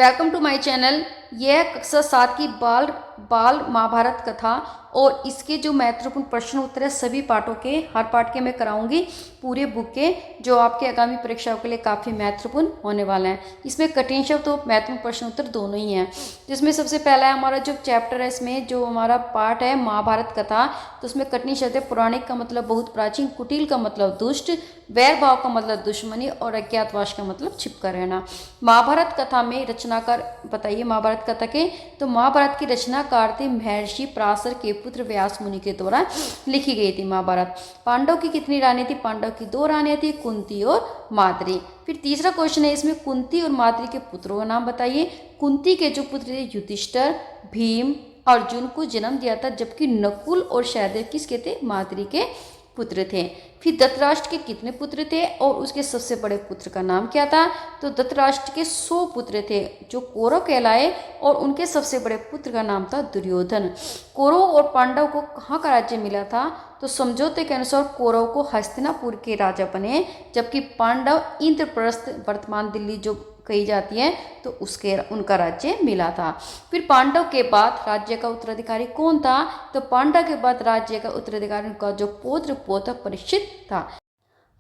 Welcome to my channel. यह कक्षा 7 की बाल बाल महाभारत कथा और इसके जो महत्वपूर्ण प्रश्न उत्तर है सभी पाठों के हर पाठ के मैं कराऊंगी पूरे बुक के, जो आपके आगामी परीक्षाओं के लिए काफ़ी महत्वपूर्ण होने वाले हैं। इसमें कठिन शब्द और महत्वपूर्ण प्रश्न उत्तर दोनों ही हैं। जिसमें सबसे पहला है हमारा जो चैप्टर है, इसमें जो हमारा पाठ है महाभारत कथा, तो उसमें कठिन शब्द है पौराणिक का मतलब बहुत प्राचीन, कुटिल का मतलब दुष्ट, वैर भाव का मतलब दुश्मनी और अज्ञातवास का मतलब छिपकर रहना। महाभारत कथा में रचनाकार बताइए महाभारत कथा के। तो महाभारत की रचनाकार थे महर्षि पराशर के पुत्र व्यास मुनि के द्वारा लिखी गई थी महाभारत। पांडव की कितनी रानी थी? पांडव की 2 रानियां थी, कुंती और माद्री। फिर तीसरा क्वेश्चन है इसमें, कुंती और माद्री के पुत्रों का नाम बताइए। कुंती के जो पुत्र थे युधिष्ठिर, भीम, अर्जुन को जन्म दिया था, जबकि नकुल और सहदेव किसके थे? माद्री के पुत्र थे। फिर धृतराष्ट्र के कितने पुत्र थे और उसके सबसे बड़े पुत्र का नाम क्या था? तो धृतराष्ट्र के 100 पुत्र थे जो कौरव कहलाए और उनके सबसे बड़े पुत्र का नाम था दुर्योधन। कौरव और पांडव को कहाँ का राज्य मिला था? तो समझौते के अनुसार कौरव को हस्तिनापुर के राजा बने, जबकि पांडव इंद्रप्रस्थ वर्तमान दिल्ली जो कही जाती है तो उसके उनका राज्य मिला था। फिर पांडव के बाद राज्य का उत्तराधिकारी कौन था? तो पांडव के बाद राज्य का उत्तराधिकारी उनका जो पौत्र पोतक परीक्षित था।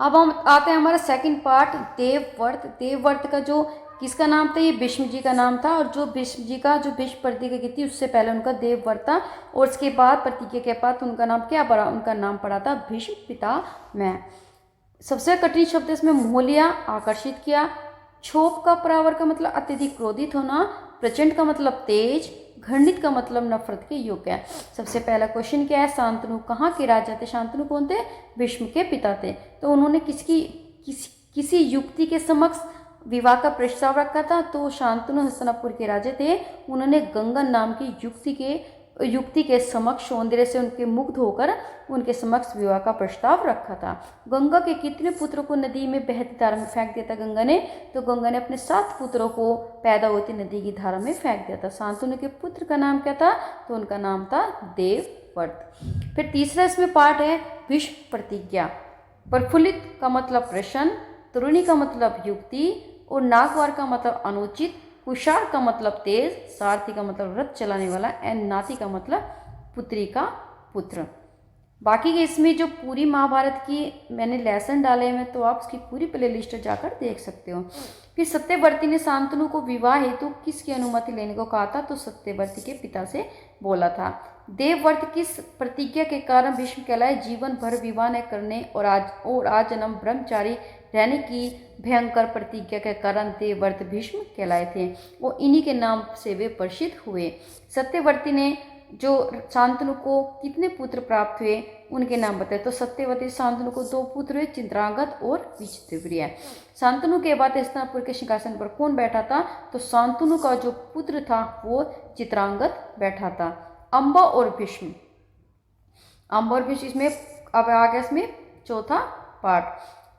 अब हम आते हैं हमारा सेकंड पार्ट, देवव्रत। देवव्रत का जो किसका नाम था? ये भीष्म जी का नाम था। और जो भीष्म जी का जो भीष्म प्रतिज्ञा की थी उससे पहले उनका देवव्रत था, और उसके बाद प्रतिज्ञा के बाद उनका नाम क्या पड़ा? उनका नाम पड़ा था भीष्म पितामह। सबसे कठिन शब्द इसमें मोह लिया, आकर्षित किया। क्षोभ का परावर का मतलब अत्यधिक क्रोधित होना। प्रचंड का मतलब तेज। घृणित का मतलब नफरत के योग्य है। सबसे पहला क्वेश्चन क्या है? शांतनु कहाँ के राजा थे? शांतनु कौन थे? भीष्म के पिता थे। तो उन्होंने किसी युक्ति के समक्ष विवाह का प्रस्ताव रखा था। तो शांतनु हस्तिनापुर के राजा थे। उन्होंने गंगन नाम की युक्ति के समक्ष सौंदर्य से उनके मुग्ध होकर उनके समक्ष विवाह का प्रस्ताव रखा था। गंगा के कितने पुत्रों को नदी में बहती धारा में फेंक दिया था गंगा ने? तो गंगा ने अपने 7 पुत्रों को पैदा होती नदी की धारा में फेंक दिया था। शांतनु के पुत्र का नाम क्या था? तो उनका नाम था देवव्रत। फिर तीसरा इसमें पार्ट है भीष्म प्रतिज्ञा। प्रफुल्लित का मतलब प्रसन्न, तरुणी का मतलब युक्ति, और नागवार का मतलब अनुचित, कुशार का मतलब तेज, सारथी का मतलब रथ चलाने वाला, एंड नाती का मतलब पुत्री का पुत्र। बाकी के इसमें जो पूरी महाभारत की मैंने लेसन डाले हैं तो आप उसकी पूरी प्ले लिस्ट जाकर देख सकते हो। फिर सत्यवर्ती ने शांतनु को विवाह हेतु किसकी अनुमति लेने को कहा था? तो सत्यवर्ती के पिता से बोला था। देवव्रत किस प्रतिज्ञा के कारण भीष्म कहलाए? जीवन भर विवाह न करने और आजन्म ब्रह्मचारी रहने की भयंकर प्रतिज्ञा के कारण देवव्रत भीष्म कहलाए थे। वो इन्हीं के नाम से वे प्रसिद्ध हुए। सत्यवर्ती ने जो शांतनु को कितने पुत्र प्राप्त हुए उनके नाम बताए। तो सत्यवती शांतनु को 2 पुत्र हुए, चित्रांगद और विचित्रप्रिय। शांतनु के बाद हस्तिनापुर के सिंहासन पर कौन बैठा था? तो शांतनु का जो पुत्र था वो चित्रांगद बैठा था। अम्बा और भीष्म। अम्बा और भीष्म इसमें अब आ गया इसमें चौथा पार्ट।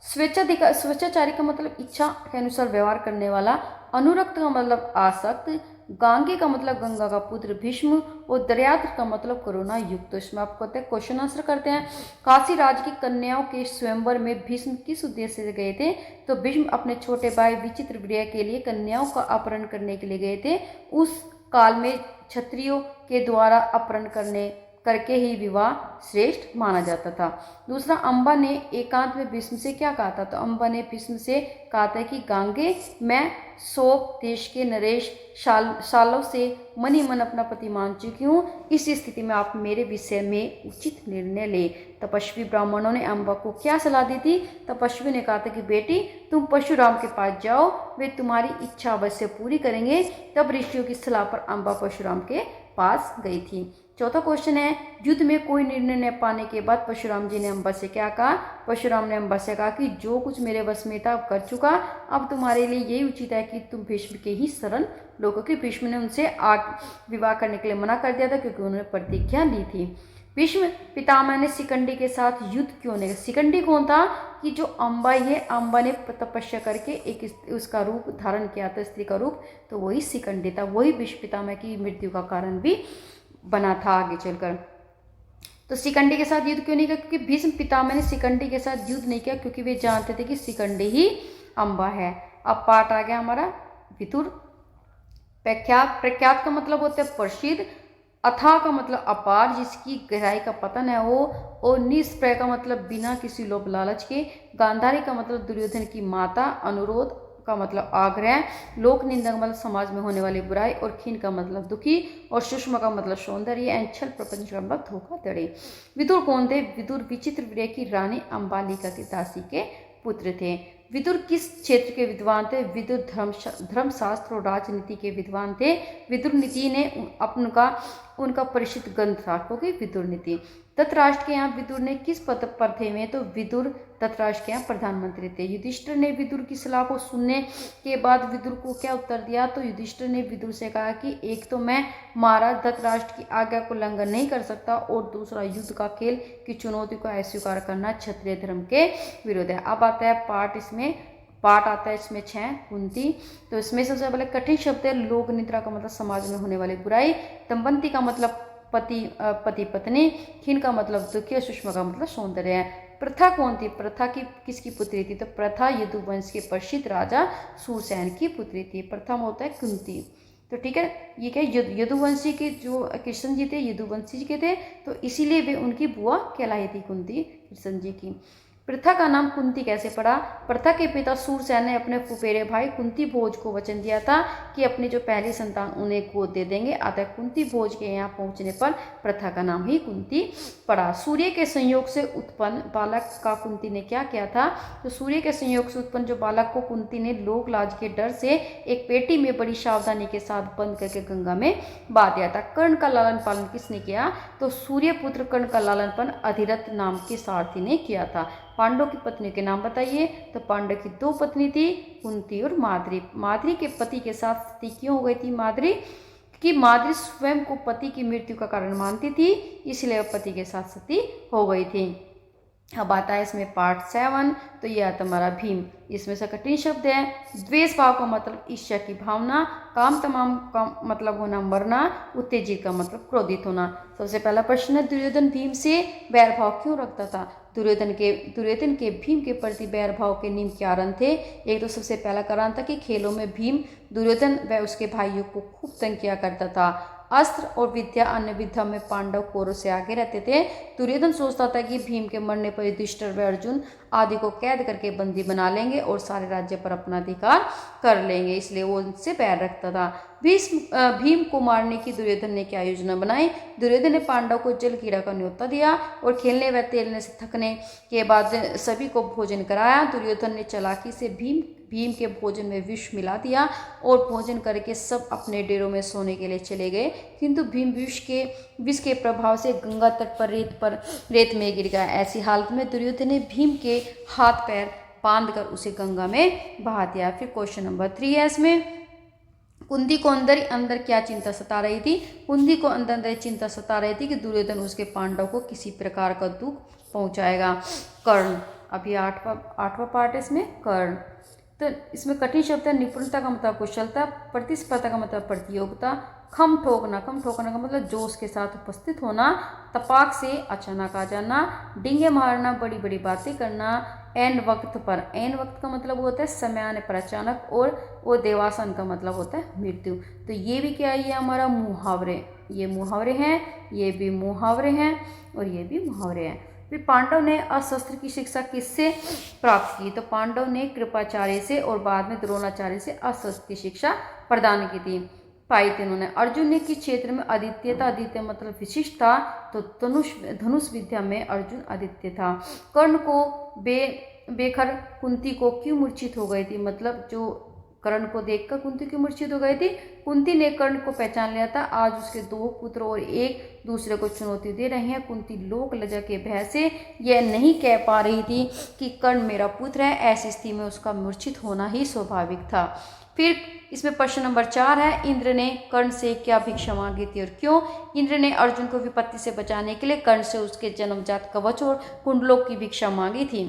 स्वेच्छाचारी का मतलब इच्छा के अनुसार व्यवहार करने वाला। अनुरक्त का मतलब आसक्त। गांगे का मतलब गंगा का पुत्र भीष्म, और दर्याद्र का मतलब करुणा युक्त। तो इसमें आपको क्वेश्चन आंसर करते हैं। काशी राज की कन्याओं के स्वयंवर में भीष्म किस उद्देश्य से गए थे? तो भीष्म अपने छोटे भाई विचित्रप्रिय के लिए कन्याओं का अपहरण करने के लिए गए थे। उस काल में क्षत्रियों के द्वारा अपहरण करके ही विवाह श्रेष्ठ माना जाता था। दूसरा, अम्बा ने एकांत में भीष्म से क्या कहा था? तो अम्बा ने भीष्म से कहा था कि गांगे, मैं 100 देश के नरेश सालों से मनी मन अपना पति मान चुकी हूँ। इस स्थिति में आप मेरे विषय में उचित निर्णय ले। तपस्वी ब्राह्मणों ने अम्बा को क्या सलाह दी थी? तपस्वी ने कहा था कि बेटी तुम परशुराम के पास जाओ, वे तुम्हारी इच्छा अवश्य पूरी करेंगे। तब ऋषियों की सलाह पर अम्बा परशुराम के पास गई थी। चौथा क्वेश्चन है, युद्ध में कोई निर्णय न पाने के बाद परशुराम जी ने अम्बा से क्या कहा? परशुराम ने अम्बा से कहा कि जो कुछ मेरे वश में था कर चुका, अब तुम्हारे लिए यही उचित है कि तुम भीष्म के ही शरण लो, क्योंकि भीष्म ने उनसे विवाह करने के लिए मना कर दिया था, क्योंकि उन्होंने प्रतिज्ञा ली थी। भीष्म पितामह ने शिखंडी के साथ युद्ध क्यों नहीं? शिखंडी कौन था? कि जो अम्बा है, अम्बा ने तपस्या करके एक उसका रूप धारण किया था, स्त्री का रूप, तो वही शिखंडी था। वही भीष्म पितामह की मृत्यु का कारण भी बना था आगे चलकर। तो शिखंडी के साथ युद्ध क्यों नहीं किया? क्योंकि भीष्म पितामह ने शिखंडी के साथ युद्ध नहीं किया, क्योंकि वे जानते थे कि शिखंडी ही अम्बा है। अब पार्ट आ गया हमारा विदुर। प्रख्यात, प्रख्यात का मतलब होता है प्रसिद्ध, अथाह का मतलब अपार जिसकी गहराई का पता न हो, और निष्प्रय का मतलब बिना किसी लोभ लालच के, गांधारी का मतलब दुर्योधन की माता, अनुरोध का मतलब आग्रह, लोक निंदा का मतलब समाज में होने वाली बुराई, और खीन का मतलब दुखी, और सुषमा का मतलब सौंदर्य, एंड छल प्रपंच का मतलब धोखाधड़ी। विदुर कौन थे? विदुर विचित्र वीर्य की रानी अंबालिका के दासी के पुत्र थे। विदुर किस क्षेत्र के विद्वान थे? विदुर धर्मशास्त्र और राजनीति के विद्वान थे। विदुर नीति ने उनका परिचित ग्रंथ था, क्योंकि विदुर नीति। धृतराष्ट्र के यहाँ विदुर ने किस पद पर थे में? तो विदुर धृतराष्ट्र के यहाँ प्रधानमंत्री थे। युधिष्ठिर ने विदुर की सलाह को सुनने के बाद विदुर को क्या उत्तर दिया? तो युधिष्ठिर ने विदुर से कहा कि एक तो मैं महाराज धृतराष्ट्र की आज्ञा को उल्लंघन नहीं कर सकता, और दूसरा युद्ध का खेल की चुनौती को अस्वीकार करना क्षत्रिय धर्म के विरुद्ध है। अब आता है पाठ आता है इसमें 6 कुंती। तो इसमें सबसे पहले कठिन शब्द है लोक निद्रा का मतलब समाज में होने वाली बुराई, दंपति का मतलब पति पत्नी, खीन का मतलब दुखी, और सुषमा का मतलब सौंदर्य है। प्रथा कौन थी? प्रथा की किसकी पुत्री थी? तो प्रथा यदुवंश के प्रसिद्ध राजा सूरसेन की पुत्री थी। प्रथा में होता है कुंती। तो ठीक है, ये क्या यदुवंशी के जो कृष्ण जी थे यदुवंशी जी के थे, तो इसीलिए वे उनकी बुआ कहलाई थी कुंती कृष्ण जी की। प्रथा का नाम कुंती कैसे पड़ा? प्रथा के पिता सूरसेन ने अपने फुफेरे भाई कुंती भोज को वचन दिया था कि अपनी जो पहली संतान उन्हें गोद दे देंगे। अतः कुंती भोज के यहाँ पहुँचने पर प्रथा का नाम ही कुंती पड़ा। सूर्य के संयोग से उत्पन्न बालक का कुंती ने क्या किया था? तो सूर्य के संयोग से उत्पन्न जो बालक को कुंती ने लोक लाज के डर से एक पेटी में बड़ी सावधानी के साथ बंद करके गंगा में बहा दिया था। कर्ण का लालन पालन किसने किया? तो सूर्य पुत्र कर्ण का लालन पालन अधिरथ नाम के सारथी ने किया था। पांडव की पत्नी के नाम बताइए। तो पांडव की 2 पत्नी थी, कुंती और माद्री। माद्री के पति के साथ सती क्यों हो गई थी माद्री? कि माद्री स्वयं को पति की मृत्यु का कारण मानती थी, इसलिए वह पति के साथ सती हो गई थी। अब आता है इसमें पार्ट 7। तो यह आता हमारा भीम। इसमें से कठिन शब्द है। द्वेष भाव का मतलब ईर्ष्या की भावना, काम तमाम का मतलब होना मरना, उत्तेजित का मतलब क्रोधित होना। सबसे पहला प्रश्न है, दुर्योधन भीम से बैर भाव क्यों रखता था? दुर्योधन के भीम के प्रति बैर भाव के निम्न कारण थे। एक तो सबसे पहला कारण था कि खेलों में भीम दुर्योधन व उसके भाइयों को खूब तंग किया करता था। अस्त्र और विद्या अन्य विद्या में पांडव कौरव से आगे रहते थे। दुर्योधन सोचता था कि भीम के मरने पर युधिष्ठिर व अर्जुन आदि को कैद करके बंदी बना लेंगे और सारे राज्य पर अपना अधिकार कर लेंगे, इसलिए वो उनसे पैर रखता था। भीम को मारने की दुर्योधन ने क्या योजना बनाई? दुर्योधन ने पांडव को जल क्रीड़ा का न्योता दिया और खेलने व तेलने से थकने के बाद सभी को भोजन कराया। दुर्योधन ने चालाकी से भीम के भोजन में विष मिला दिया और भोजन करके सब अपने डेरों में सोने के लिए चले गए, किंतु भीम विष के प्रभाव से गंगा तट पर रेत में गिर गया। ऐसी हालत में दुर्योधन ने भीम के हाथ पैर बांधकर उसे गंगा में बहा दिया। फिर क्वेश्चन नंबर 3 है इसमें, कुंती को अंदर क्या चिंता सता रही थी? कुंती को अंदर चिंता सता रही थी कि दुर्योधन उसके पांडव को किसी प्रकार का दुख पहुंचाएगा। कर्ण, अभी आठवां पार्ट है इसमें कर्ण। तो इसमें कठिन शब्द है। निपुणता का मतलब कुशलता, प्रतिस्पर्धा का मतलब प्रतियोगिता, खम ठोकना का मतलब जोश के साथ उपस्थित होना, तपाक से अचानक आ जाना, डिंगे मारना, बड़ी बड़ी बातें करना, एन वक्त का मतलब होता है समय आने पर अचानक, और वो देवासन का मतलब होता है मृत्यु। तो ये भी क्या है? ये हमारा मुहावरे, ये मुहावरे हैं, ये भी मुहावरे हैं और ये भी मुहावरे हैं। फिर पांडव ने अस्त्र की शिक्षा किससे प्राप्त की? तो पांडव ने कृपाचार्य से और बाद में द्रोणाचार्य से अस्त्र की शिक्षा प्रदान की थी, पाई थी उन्होंने। अर्जुन ने किस क्षेत्र में अद्वितीय मतलब विशिष्ट था? तो धनुष विद्या में अर्जुन अद्वितीय था। कर्ण को बेखर कुंती को क्यों मूर्छित हो गई थी? मतलब जो कर्ण को देखकर कुंती की मूर्छित हो गई थी। कुंती ने कर्ण को पहचान लिया था। आज उसके 2 पुत्र और एक दूसरे को चुनौती दे रहे हैं। कुंती लोक लज्जा के भय से यह नहीं कह पा रही थी कि कर्ण मेरा पुत्र है। ऐसी स्थिति में उसका मूर्छित होना ही स्वाभाविक था। फिर इसमें प्रश्न नंबर 4 है, इंद्र ने कर्ण से क्या भिक्षा मांगी थी और क्यों? इंद्र ने अर्जुन को विपत्ति से बचाने के लिए कर्ण से उसके जन्मजात कवच और कुंडलों की भिक्षा मांगी थी।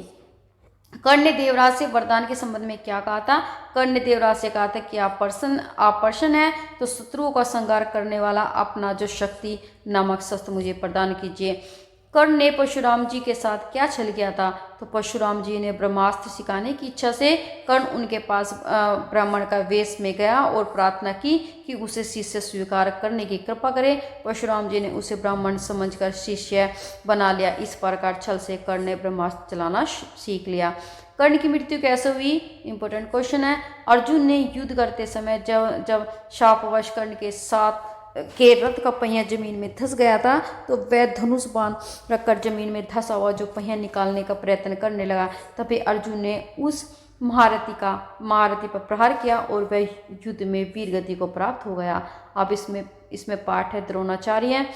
कर्ण ने देवराज से वरदान के संबंध में क्या कहा था? कर्ण ने देवराज से कहा था कि आप प्रसन्न है तो शत्रुओं का संहार करने वाला अपना जो शक्ति नामक शस्त्र मुझे प्रदान कीजिए। कर्ण ने परशुराम जी के साथ क्या छल किया था? तो परशुराम जी ने ब्रह्मास्त्र सिखाने की इच्छा से कर्ण उनके पास ब्राह्मण का वेश में गया और प्रार्थना की कि उसे शिष्य स्वीकार करने की कृपा करे। परशुराम जी ने उसे ब्राह्मण समझकर शिष्य बना लिया। इस प्रकार छल से कर्ण ने ब्रह्मास्त्र चलाना सीख लिया। कर्ण की मृत्यु कैसे हुई? इंपॉर्टेंट क्वेश्चन है। अर्जुन ने युद्ध करते समय जब जब शापवश कर्ण के साथ के रथ का पहिया जमीन में धंस गया था, तो वह धनुष बाण रखकर जमीन में धंसा हुआ जो पहिया निकालने का प्रयत्न करने लगा। तभी अर्जुन ने उस महारथी पर प्रहार किया और वह युद्ध में वीर गति को प्राप्त हो गया। अब इसमें पाठ है द्रोणाचार्य।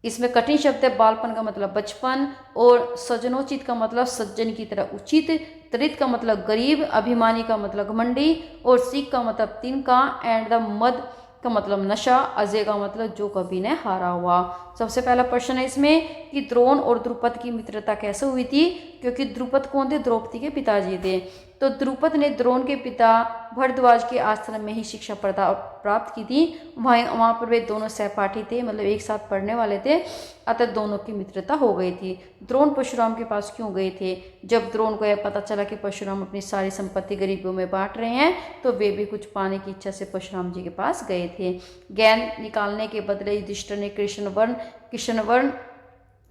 इसमें कठिन शब्द है। बालपन का मतलब बचपन, और सज्जनोचित का मतलब सज्जन की तरह उचित, त्रित का मतलब गरीब, अभिमानी का मतलब घमंडी, और सीख का मतलब तिनका, एंड द मद का मतलब नशा, अजय का मतलब जो कभी ने हारा हुआ। सबसे पहला प्रश्न है इसमें कि द्रोण और द्रुपद की मित्रता कैसे हुई थी? क्योंकि द्रुपद कौन थे? द्रौपदी के पिताजी थे। तो द्रुपद ने द्रोण के पिता भरद्वाज के आश्रम में ही शिक्षा प्राप्त की थी। वहाँ पर वे दोनों सहपाठी थे, मतलब एक साथ पढ़ने वाले थे, अतः दोनों की मित्रता हो गई थी। द्रोण परशुराम के पास क्यों गए थे? जब द्रोण को यह पता चला कि परशुराम अपनी सारी संपत्ति गरीबों में बांट रहे हैं, तो वे भी कुछ पाने की इच्छा से परशुराम जी के पास गए थे। ज्ञान निकालने के बदले युधिष्ठिर ने कृष्णवर्ण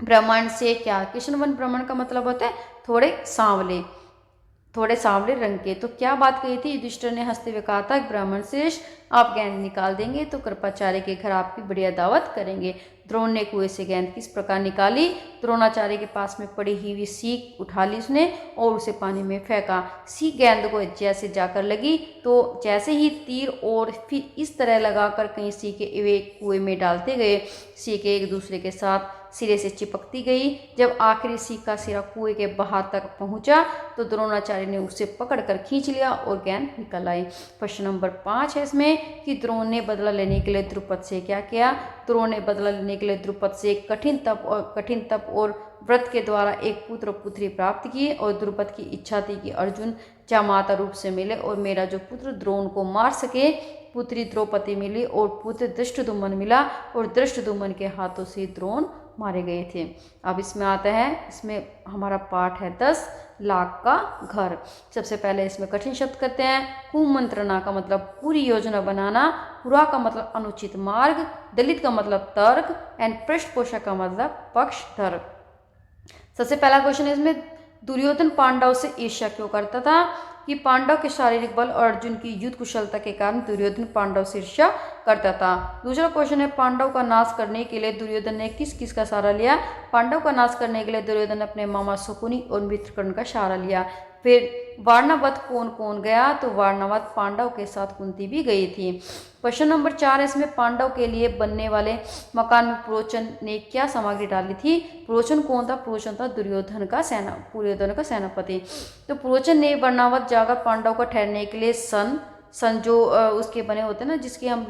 ब्राह्मण से क्या? कृष्णवर्ण ब्राह्मण का मतलब होता है थोड़े सांवले रंग के। तो क्या बात कही थी? युधिष्ठिर ने हंसते हुए कहा था, ब्राह्मण श्रेष्ठ, आप गेंद निकाल देंगे तो कृपाचार्य के घर आपकी बढ़िया दावत करेंगे। द्रोण ने कुएं से गेंद किस प्रकार निकाली? द्रोणाचार्य के पास में पड़ी हुई सीख उठा ली उसने और उसे पानी में फेंका। सीख गेंद को जैसे जाकर लगी, तो जैसे ही तीर और फिर इस तरह लगाकर कई सीखें वे कुएं में डालते गए। सीखें एक दूसरे के साथ सिरे से चिपकती गई। जब आखिरी सीख का सिरा कुएं के बाहर तक पहुंचा, तो द्रोणाचार्य ने उसे पकड़कर खींच लिया और गेंद निकल आई। प्रश्न नंबर 5 है इसमें कि द्रोण ने बदला लेने के लिए द्रुपद से क्या किया? द्रोण ने बदला लेने के लिए द्रुपद से कठिन तप और व्रत के द्वारा एक पुत्र और पुत्री प्राप्त किए। और द्रुपद की इच्छा थी कि अर्जुन जामाता रूप से मिले और मेरा जो पुत्र द्रोण को मार सके। पुत्री द्रौपदी मिली और पुत्र धृष्टद्युम्न मिला, और धृष्टद्युम्न के हाथों से द्रोण मारे गए थे। अब इसमें आता है, इसमें हमारा पाठ है 10 लाख का घर। सबसे पहले इसमें कठिन शब्द करते हैं। कुमंत्रणा का मतलब पूरी योजना बनाना, पुरा का मतलब अनुचित मार्ग, दलित का मतलब तर्क, एंड पृष्ठपोषक का मतलब पक्षधर। सबसे पहला क्वेश्चन है इसमें, दुर्योधन पांडव से ईर्ष्या क्यों करता था? कि पांडव के शारीरिक बल और अर्जुन की युद्ध कुशलता के कारण दुर्योधन पांडव से ईर्ष्या करता था। दूसरा क्वेश्चन है, पांडव का नाश करने के लिए दुर्योधन ने किस किस का सहारा लिया? पांडव का नाश करने के लिए दुर्योधन ने अपने मामा शकुनी और मित्र कर्ण का सहारा लिया। फिर वारणावत कौन कौन गया? तो वारणावत पांडव के साथ कुंती भी गई थी। क्वेश्चन नंबर 4 है इसमें, पांडव के लिए बनने वाले मकान में पुरोचन ने क्या सामग्री डाली थी? पुरोचन कौन था? पुरोचन था दुर्योधन का सेनापति। तो पुरोचन ने वर्णावत जाकर पांडव को ठहरने के लिए सन जो उसके बने होते हैं ना, जिसके हम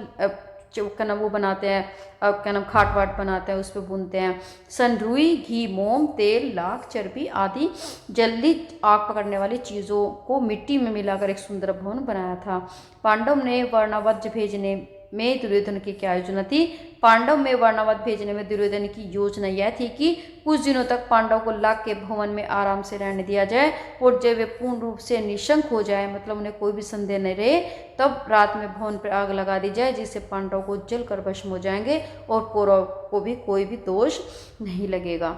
क्या नाम वो बनाते हैं, क्या नाम खाट वाट बनाते हैं, उस पर बुनते हैं। सन रुई, घी, मोम, तेल, लाख, चर्बी आदि जल्दी आग पकड़ने वाली चीज़ों को मिट्टी में मिलाकर एक सुंदर भवन बनाया था। पांडव ने वर्णावत भेजने में दुर्योधन की क्या योजना थी? पांडव में वर्णावत भेजने में दुर्योधन की योजना यह थी कि कुछ दिनों तक पांडव को लाख के भवन में आराम से रहने दिया जाए, और जब वे पूर्ण रूप से निशंक हो जाए, मतलब उन्हें कोई भी संदेह नहीं रहे, तब रात में भवन पर आग लगा दी जाए, जिससे पांडव को जलकर भस्म हो जाएंगे और कौरव को भी कोई भी दोष नहीं लगेगा।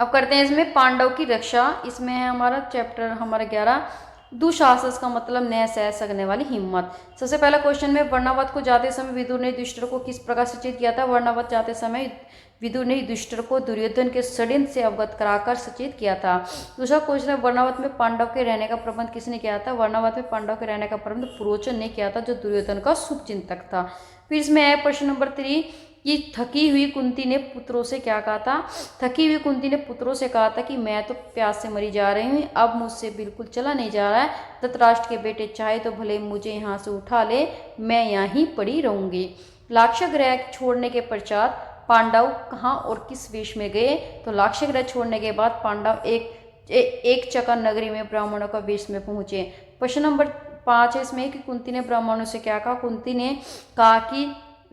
अब करते हैं इसमें पांडव की रक्षा। इसमें है हमारा चैप्टर हमारा 11, दुशासन का मतलब न सह सकने वाली हिम्मत। सबसे पहला क्वेश्चन में, वर्णावत को जाते समय विदुर ने युधिष्ठिर को किस प्रकार सचेत किया था? वर्णावत जाते समय विदुर ने युधिष्ठिर को दुर्योधन के षड्यंत्र से अवगत कराकर सचेत किया था। दूसरा क्वेश्चन है, वर्णावत में पांडव के रहने का प्रबंध किसने किया था? वर्णावत में पांडव के रहने का प्रबंध पुरोचन ने किया था, जो दुर्योधन का शुभचिंतक था। फिर इसमें है प्रश्न नंबर 3 कि थकी हुई कुंती ने पुत्रों से क्या कहा था? थकी हुई कुंती ने पुत्रों से कहा था कि मैं तो प्यास से मरी जा रही हूँ, अब मुझसे बिल्कुल चला नहीं जा रहा है। धृतराष्ट्र के बेटे चाहे तो भले मुझे यहाँ से उठा ले, मैं यहाँ ही पड़ी रहूंगी। लाक्षागृह छोड़ने के पश्चात पांडव कहाँ और किस वेश में गए? तो लाक्षागृह छोड़ने के बाद पांडव एक चका नगरी में ब्राह्मणों का वेश में पहुंचे। प्रश्न नंबर 5 है इसमें कि कुंती ने ब्राह्मणों से क्या कहा? कुंती ने कहा कि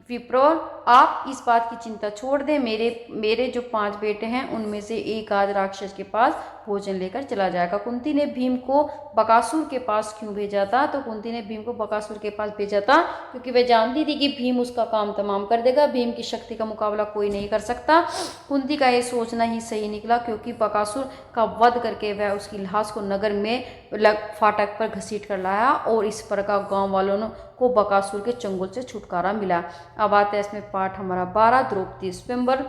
विप्रो आप इस बात की चिंता छोड़ दें, मेरे जो 5 बेटे हैं उनमें से एक आज राक्षस के पास भोजन लेकर चला जाएगा। कुंती ने भीम को बकासुर के पास क्यों भेजा था? तो कुंती ने भीम को बकासुर के पास भेजा था क्योंकि वह जानती थी कि भीम उसका काम तमाम कर देगा, भीम की शक्ति का मुकाबला कोई नहीं कर सकता। कुंती का ये सोचना ही सही निकला, क्योंकि बकासुर का वध करके वह उसकी लाश को नगर में फाटक पर घसीट कर लाया और इस प्रकार गांव वालों को बकासुर के चंगुल से छुटकारा मिला। अब आता है इसमें पाठ हमारा 12, द्रौपदी स्वयंवर।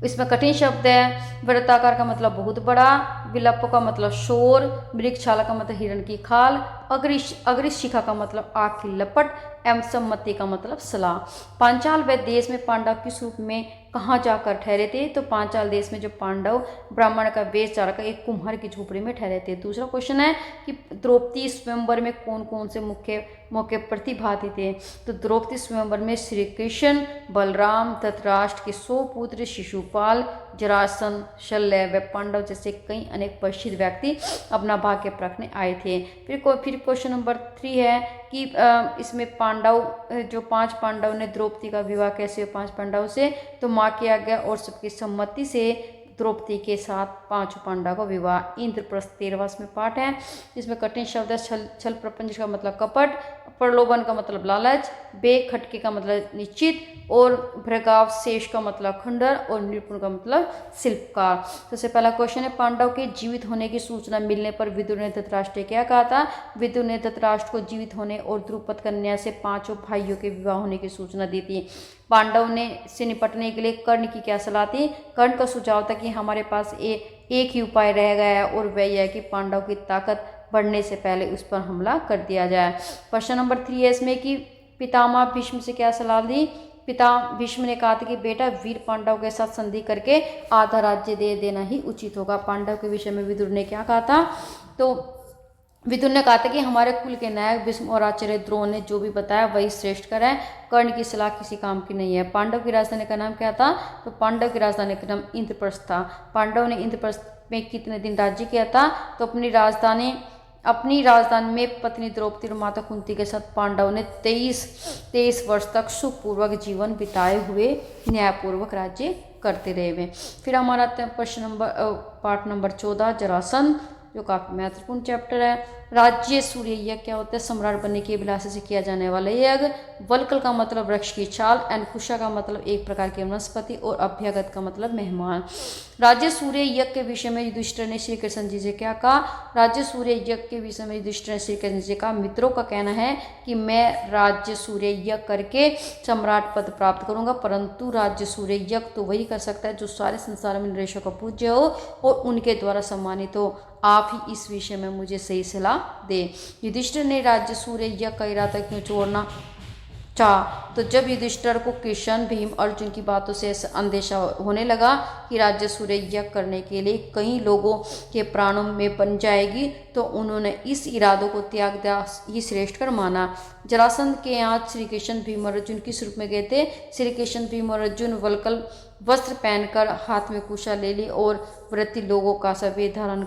इसमें कठिन शब्द है। वृत्ताकार का मतलब बहुत बड़ा, विलप का मतलब शोर, वृक्षाला का मतलब हिरण की खाल, अग्रिशिखा का मतलब आग की लपट एवं सम्मति का मतलब सलाह। पांचाल व देश में पांडव किस रूप में कहाँ जाकर ठहरे थे? तो पांचाल देश में जो पांडव ब्राह्मण का वेश चालकर एक कुम्हार की झोपड़ी में ठहरे थे। दूसरा क्वेश्चन है कि द्रौपदी स्वयंवर में कौन कौन से मुख्य मौके प्रतिभागी थे? तो द्रौपदी स्वयंवर में श्री कृष्ण, बलराम, धृतराष्ट्र के 100 पुत्र, शिशुपाल, जरासंध, शल्य व पांडव जैसे कई अनेक प्रसिद्ध व्यक्ति अपना भाग्य परखने आए थे। फिर क्वेश्चन नंबर 3 है कि इसमें पांडव जो 5 पांडव ने द्रौपदी का विवाह कैसे हुआ 5 पांडव से? तो माँ की आज्ञा और सबकी सम्मति से द्रौपदी के साथ 5 पांडव का विवाह। इंद्रप्रस्थ 13वां में पाठ है। इसमें कठिन शब्द है छल प्रपंच का मतलब कपट, प्रलोभन का मतलब लालच, बेखटके का मतलब निश्चित और भृगाव शेष का मतलब खंडर और निपुण का मतलब शिल्पकार। सबसे पहला क्वेश्चन है पांडव के जीवित होने की सूचना मिलने पर विदुर ने धृतराष्ट्र क्या कहा था? विदुर ने धृतराष्ट्र को जीवित होने और द्रुपद कन्या से 5 भाइयों के विवाह होने की सूचना दी थी। पांडव ने से निपटने के लिए कर्ण की क्या सलाह थी? कर्ण का सुझाव था कि हमारे पास एक ही उपाय रह गया है और वह यह है कि पांडव की ताकत बढ़ने से पहले उस पर हमला कर दिया जाए। क्वेश्चन नंबर 3 है इसमें कि पितामह भीष्म से क्या सलाह दी? पिता भीष्म ने कहा था कि बेटा वीर पांडव के साथ संधि करके आधा राज्य दे देना ही उचित होगा। पांडव के विषय में विदुर ने क्या कहा था? तो विदुर ने कहा था कि हमारे कुल के नायक भीष्म और आचार्य द्रोण ने जो भी बताया वही श्रेष्ठ कर है, कर्ण की सलाह किसी काम की नहीं है। पांडव की राजधानी का नाम क्या था? तो पांडव की राजधानी का नाम इंद्रप्रस्थ था। पांडव ने इंद्रप्रस्थ में कितने दिन राज्य किया था? तो अपनी राजधानी में पत्नी द्रौपदी और माता कुंती के साथ पांडव ने 23 वर्ष तक सुखपूर्वक जीवन बिताए हुए न्यायपूर्वक राज्य करते रहे हुए। फिर हमारा प्रश्न पाठ नंबर 14 जरासंध, जो काफी महत्वपूर्ण चैप्टर है। राज्य सूर्य यज्ञ क्या होता है? सम्राट बनने की अभिलाषा से किया जाने वाला यज्ञ। वल्कल का मतलब वृक्ष की छाल, एनकुशा का मतलब एक प्रकार की वनस्पति और अभ्यागत का मतलब मेहमान। राज्य सूर्य यज्ञ के विषय में युधिष्ठिर ने श्री कृष्ण जी से क्या कहा? राज्य सूर्य यज्ञ के विषय में युधिष्ठिर ने श्री कृष्ण जी से कहा, मित्रों का कहना है कि मैं राज्य सूर्य यज्ञ करके सम्राट पद प्राप्त करूंगा, परंतु राज्य सूर्य यज्ञ तो वही कर सकता है जो सारे संसार में नरेशों का पूज्य हो और उनके द्वारा सम्मानित हो। आप ही इस विषय में मुझे सही सलाह दे। युधिष्ठिर ने राज्य सूर्य यज्ञ का इरादा क्यों छोड़ना चाहा? तो जब युधिष्ठिर को कृष्ण, भीम, अर्जुन की बातों से अंदेशा होने लगा कि राज्य सूर्य यज्ञ करने के लिए कई लोगों के प्राणों में बन जाएगी, तो उन्होंने इस इरादों को त्याग दिया ही श्रेष्ठ कर माना। जरासंध के यहाँ श्री कृष्ण, भीम और अर्जुन किस रूप में गए थे? श्री कृष्ण, भीम और अर्जुन वल्कल वस्त्र पहनकर हाथ में कुशा ले ली और व्रती लोगों का सफेद धारण